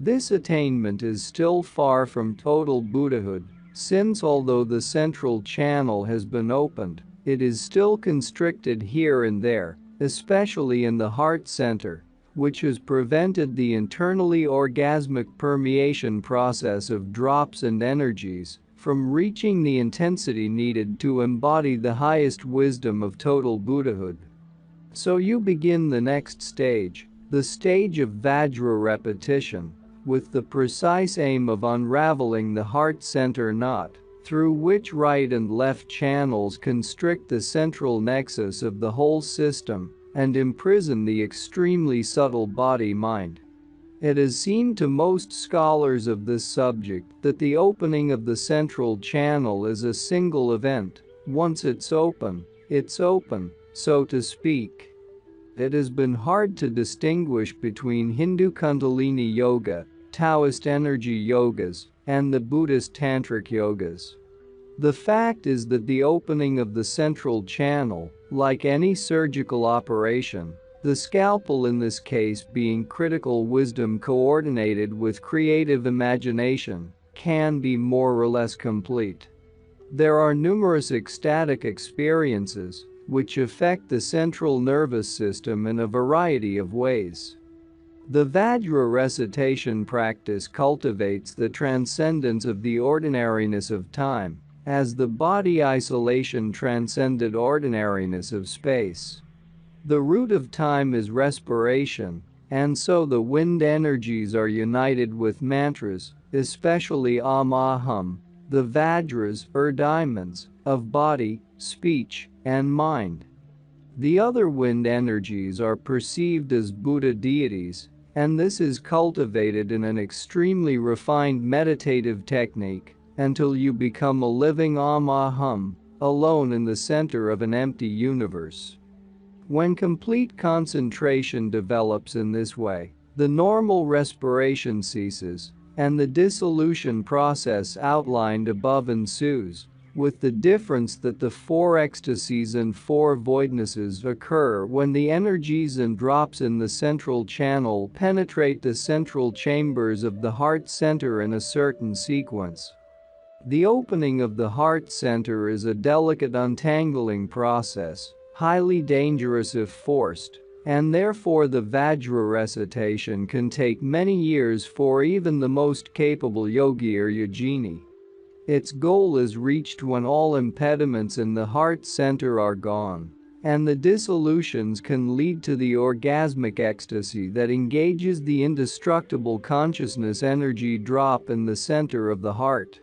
Speaker 1: This attainment is still far from total Buddhahood, since although the central channel has been opened, it is still constricted here and there, especially in the heart center, which has prevented the internally orgasmic permeation process of drops and energies from reaching the intensity needed to embody the highest wisdom of total Buddhahood. So you begin the next stage, the stage of Vajra repetition, with the precise aim of unraveling the heart center knot, through which right and left channels constrict the central nexus of the whole system and imprison the extremely subtle body-mind. It is seen to most scholars of this subject that the opening of the central channel is a single event. Once it's open, so to speak. It has been hard to distinguish between Hindu Kundalini Yoga, Taoist energy yogas, and the Buddhist Tantric yogas. The fact is that the opening of the central channel, like any surgical operation, the scalpel in this case being critical wisdom coordinated with creative imagination, can be more or less complete. There are numerous ecstatic experiences, which affect the central nervous system in a variety of ways. The Vajra recitation practice cultivates the transcendence of the ordinariness of time, as the body isolation transcended ordinariness of space. The root of time is respiration, and so the wind energies are united with mantras, especially Aham, the Vajras or diamonds of body, speech, and mind. The other wind energies are perceived as Buddha deities, and this is cultivated in an extremely refined meditative technique until you become a living Aham, alone in the center of an empty universe. When complete concentration develops in this way, the normal respiration ceases, and the dissolution process outlined above ensues, with the difference that the 4 ecstasies and 4 voidnesses occur when the energies and drops in the central channel penetrate the central chambers of the heart center in a certain sequence. The opening of the heart center is a delicate untangling process, highly dangerous if forced, and therefore the Vajra recitation can take many years for even the most capable yogi or yogini. Its goal is reached when all impediments in the heart center are gone, and the dissolutions can lead to the orgasmic ecstasy that engages the indestructible consciousness energy drop in the center of the heart.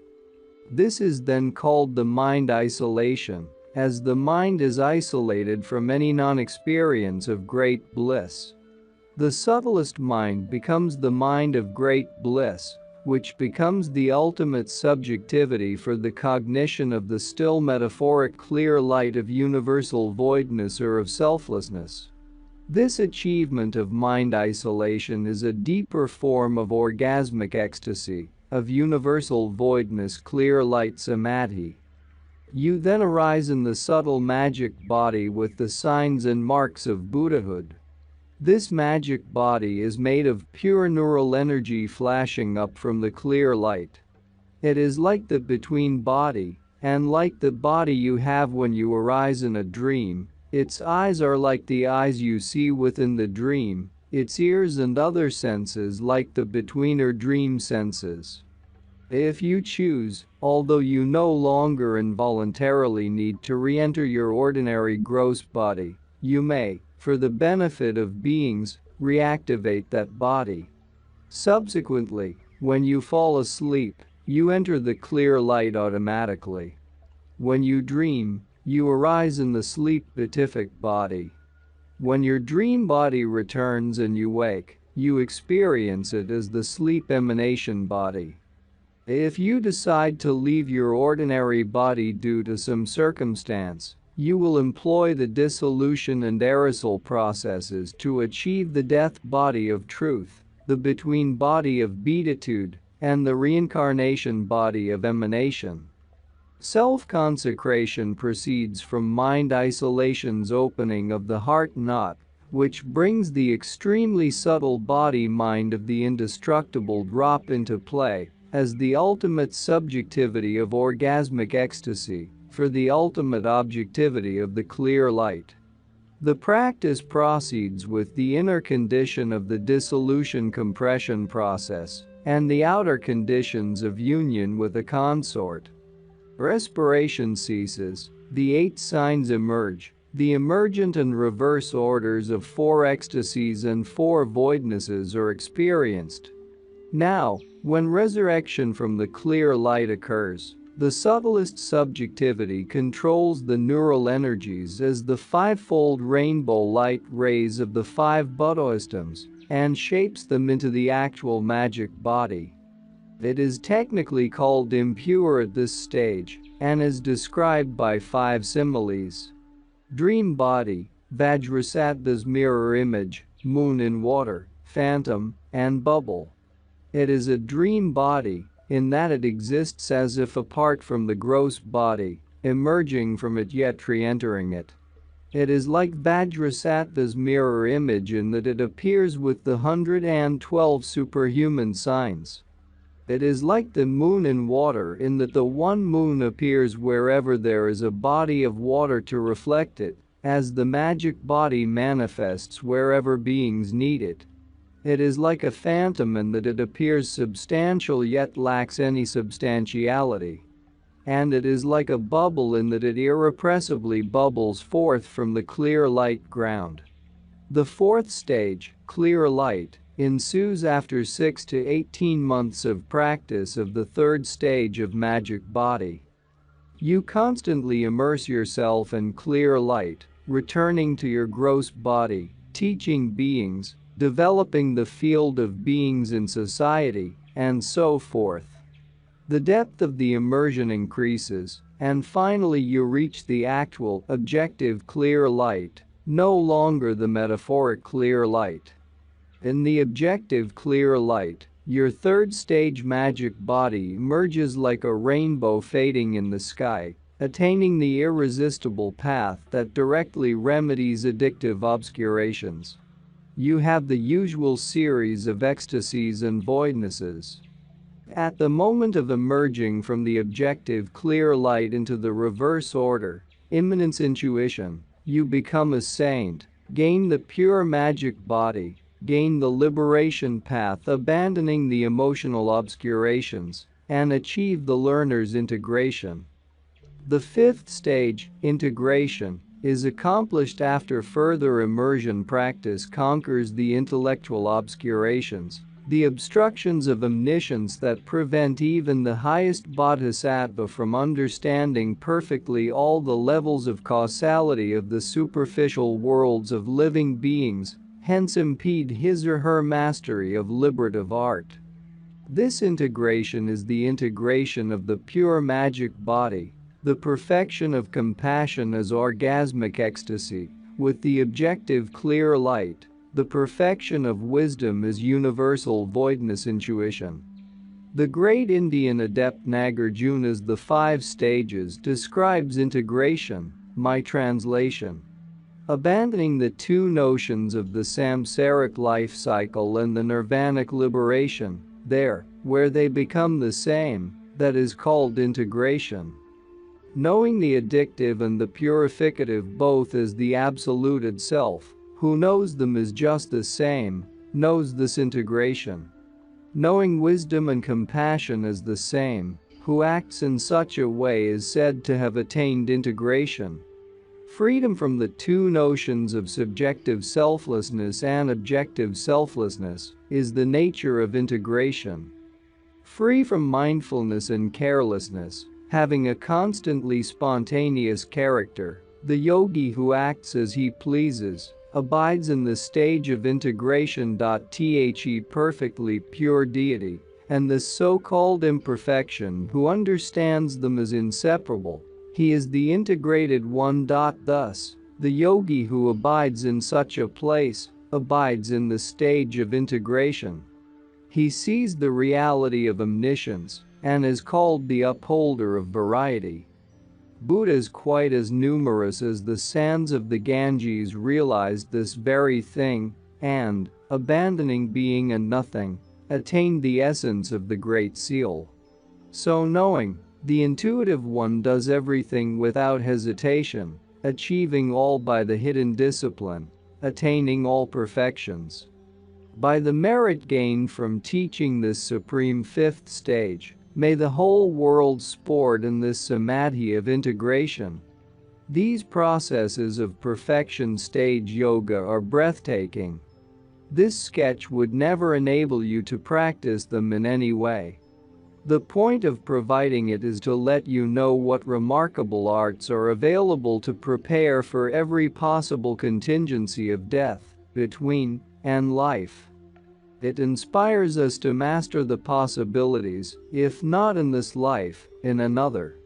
Speaker 1: This is then called the mind isolation, as the mind is isolated from any non-experience of great bliss. The subtlest mind becomes the mind of great bliss, which becomes the ultimate subjectivity for the cognition of the still metaphoric clear light of universal voidness or of selflessness. This achievement of mind isolation is a deeper form of orgasmic ecstasy, of universal voidness clear light samadhi. You then arise in the subtle magic body with the signs and marks of Buddhahood. This magic body is made of pure neural energy flashing up from the clear light. It is like the between body, and like the body you have when you arise in a dream. Its eyes are like the eyes you see within the dream, its ears and other senses like the between or dream senses. If you choose, although you no longer involuntarily need to re-enter your ordinary gross body, you may, for the benefit of beings, reactivate that body. Subsequently, when you fall asleep, you enter the clear light automatically. When you dream, you arise in the sleep beatific body. When your dream body returns and you wake, you experience it as the sleep emanation body. If you decide to leave your ordinary body due to some circumstance, you will employ the dissolution and aerosol processes to achieve the death body of truth, the between body of beatitude, and the reincarnation body of emanation. Self-consecration proceeds from mind isolation's opening of the heart knot, which brings the extremely subtle body-mind of the indestructible drop into play as the ultimate subjectivity of orgasmic ecstasy for the ultimate objectivity of the clear light. The practice proceeds with the inner condition of the dissolution compression process and the outer conditions of union with a consort. Respiration ceases, the 8 signs emerge, the emergent and reverse orders of 4 ecstasies and 4 voidnesses are experienced. Now, when resurrection from the clear light occurs, the subtlest subjectivity controls the neural energies as the 5-fold rainbow light rays of the 5 Buddhistoms and shapes them into the actual magic body. It is technically called impure at this stage and is described by 5 similes. Dream body, Vajrasattva's mirror image, moon in water, phantom, and bubble. It is a dream body in that it exists as if apart from the gross body, emerging from it yet re-entering it. It is like Vajrasattva's mirror image in that it appears with the 112 superhuman signs. It is like the moon in water in that the one moon appears wherever there is a body of water to reflect it, as the magic body manifests wherever beings need it. It is like a phantom in that it appears substantial yet lacks any substantiality. And it is like a bubble in that it irrepressibly bubbles forth from the clear light ground. The 4th stage, clear light, ensues after 6 to 18 months of practice of the 3rd stage of magic body. You constantly immerse yourself in clear light, returning to your gross body, teaching beings, developing the field of beings in society, and so forth. The depth of the immersion increases, and finally you reach the actual, objective clear light, no longer the metaphoric clear light. In the objective clear light, your 3rd stage magic body emerges like a rainbow fading in the sky, attaining the irresistible path that directly remedies addictive obscurations. You have the usual series of ecstasies and voidnesses. At the moment of emerging from the objective clear light into the reverse order, immanence intuition, you become a saint, gain the pure magic body, gain the liberation path abandoning the emotional obscurations, and achieve the learner's integration. The fifth stage, integration, is accomplished after further immersion practice conquers the intellectual obscurations, the obstructions of omniscience that prevent even the highest bodhisattva from understanding perfectly all the levels of causality of the superficial worlds of living beings, hence impede his or her mastery of liberative art. This integration is the integration of the pure magic body, the perfection of compassion as orgasmic ecstasy, with the objective clear light, the perfection of wisdom as universal voidness intuition. The great Indian adept Nagarjuna's The Five Stages describes integration, my translation. Abandoning the two notions of the samsaric life cycle and the nirvanic liberation, there, where they become the same, that is called integration. Knowing the addictive and the purificative both as the absolute self, who knows them as just the same, knows this integration. Knowing wisdom and compassion as the same, who acts in such a way is said to have attained integration. Freedom from the two notions of subjective selflessness and objective selflessness is the nature of integration. Free from mindfulness and carelessness, having a constantly spontaneous character, the yogi who acts as he pleases abides in the stage of integration. The perfectly pure deity and the so-called imperfection who understands them as inseparable, he is the integrated one. Thus, the yogi who abides in such a place abides in the stage of integration. He sees the reality of omniscience and is called the upholder of variety. Buddhas quite as numerous as the sands of the Ganges realized this very thing and, abandoning being and nothing, attained the essence of the Great Seal. So knowing, the intuitive one does everything without hesitation, achieving all by the hidden discipline, attaining all perfections. By the merit gained from teaching this supreme fifth stage, may the whole world sport in this samadhi of integration. These processes of perfection stage yoga are breathtaking. This sketch would never enable you to practice them in any way. The point of providing it is to let you know what remarkable arts are available to prepare for every possible contingency of death, between, and life. It inspires us to master the possibilities, if not in this life, in another.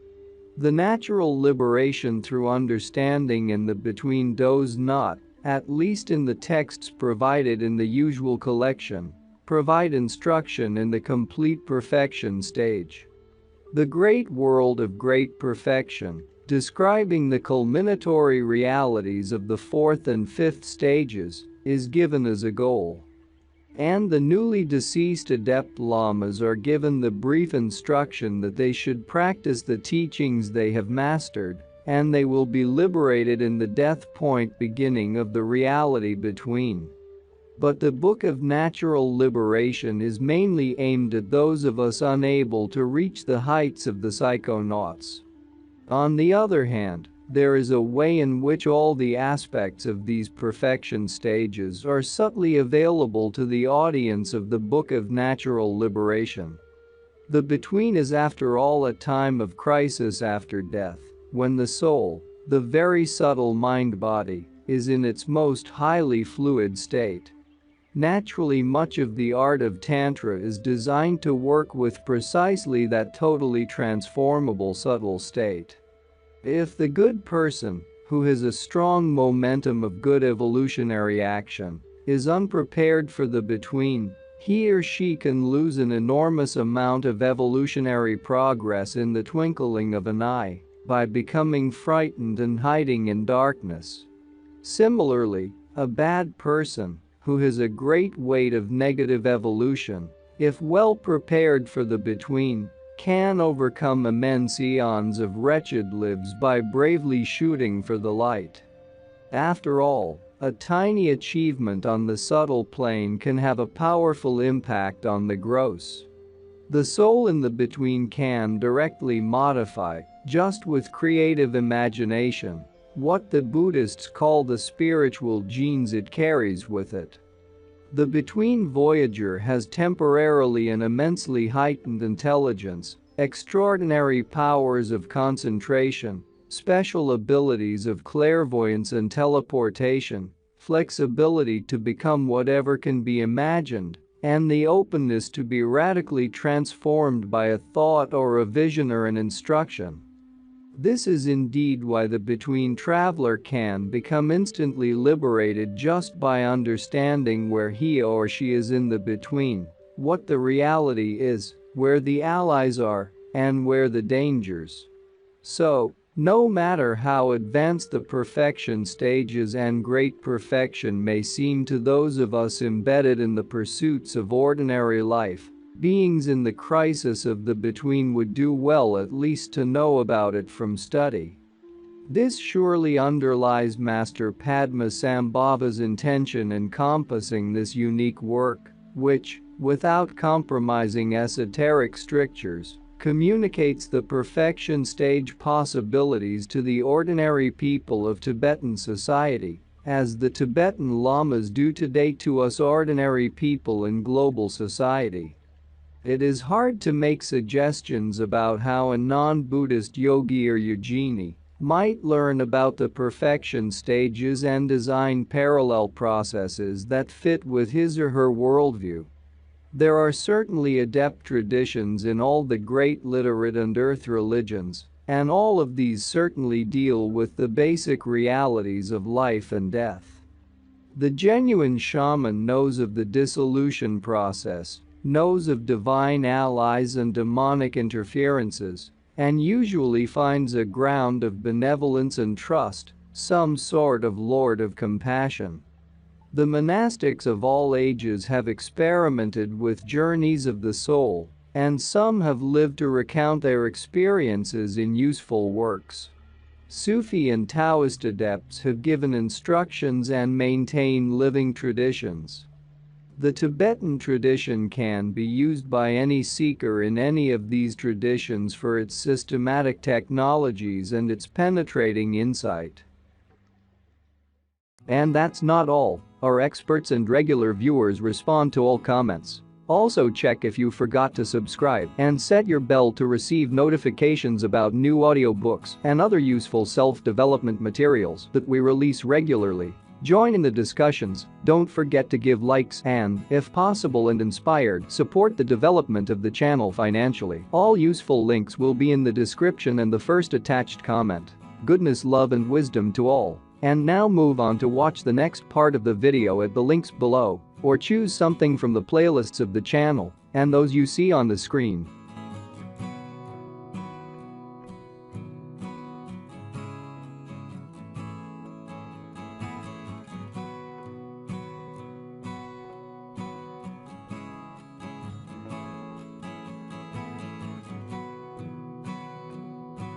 Speaker 1: The natural liberation through understanding in the between does not, at least in the texts provided in the usual collection, provide instruction in the complete perfection stage. The great world of great perfection, describing the culminatory realities of the fourth and fifth stages, is given as a goal. And the newly deceased adept lamas are given the brief instruction that they should practice the teachings they have mastered, and they will be liberated in the death point beginning of the reality between. But the Book of Natural Liberation is mainly aimed at those of us unable to reach the heights of the psychonauts. On the other hand, there is a way in which all the aspects of these perfection stages are subtly available to the audience of the Book of Natural Liberation. The between is after all a time of crisis after death, when the soul, the very subtle mind-body, is in its most highly fluid state. Naturally, much of the art of Tantra is designed to work with precisely that totally transformable subtle state. If the good person, who has a strong momentum of good evolutionary action, is unprepared for the between, he or she can lose an enormous amount of evolutionary progress in the twinkling of an eye, by becoming frightened and hiding in darkness. Similarly, a bad person, who has a great weight of negative evolution, if well prepared for the between, can overcome immense eons of wretched lives by bravely shooting for the light. After all, a tiny achievement on the subtle plane can have a powerful impact on the gross. The soul in the between can directly modify, just with creative imagination, what the Buddhists call the spiritual genes it carries with it. The between voyager has temporarily an immensely heightened intelligence, extraordinary powers of concentration, special abilities of clairvoyance and teleportation, flexibility to become whatever can be imagined, and the openness to be radically transformed by a thought or a vision or an instruction. This is indeed why the between traveler can become instantly liberated just by understanding where he or she is in the between, what the reality is, where the allies are, and where the dangers. So, no matter how advanced the perfection stages and great perfection may seem to those of us embedded in the pursuits of ordinary life, beings in the crisis of the between would do well at least to know about it from study. This surely underlies Master Padmasambhava's intention encompassing this unique work, which, without compromising esoteric strictures, communicates the perfection stage possibilities to the ordinary people of Tibetan society, as the Tibetan lamas do today to us ordinary people in global society. It is hard to make suggestions about how a non-Buddhist yogi or yogini might learn about the perfection stages and design parallel processes that fit with his or her worldview. There are certainly adept traditions in all the great literate and earth religions, and all of these certainly deal with the basic realities of life and death. The genuine shaman knows of the dissolution process, knows of divine allies and demonic interferences, and usually finds a ground of benevolence and trust, some sort of lord of compassion. The monastics of all ages have experimented with journeys of the soul, and some have lived to recount their experiences in useful works. Sufi and Taoist adepts have given instructions and maintain living traditions. The Tibetan tradition can be used by any seeker in any of these traditions for its systematic technologies and its penetrating insight. And that's not all. Our experts and regular viewers respond to all comments. Also check if you forgot to subscribe and set your bell to receive notifications about new audiobooks and other useful self-development materials that we release regularly. Join in the discussions, don't forget to give likes and, if possible and inspired, support the development of the channel financially. All useful links will be in the description and the first attached comment. Goodness, love and wisdom to all. And now move on to watch the next part of the video at the links below, or choose something from the playlists of the channel and those you see on the screen.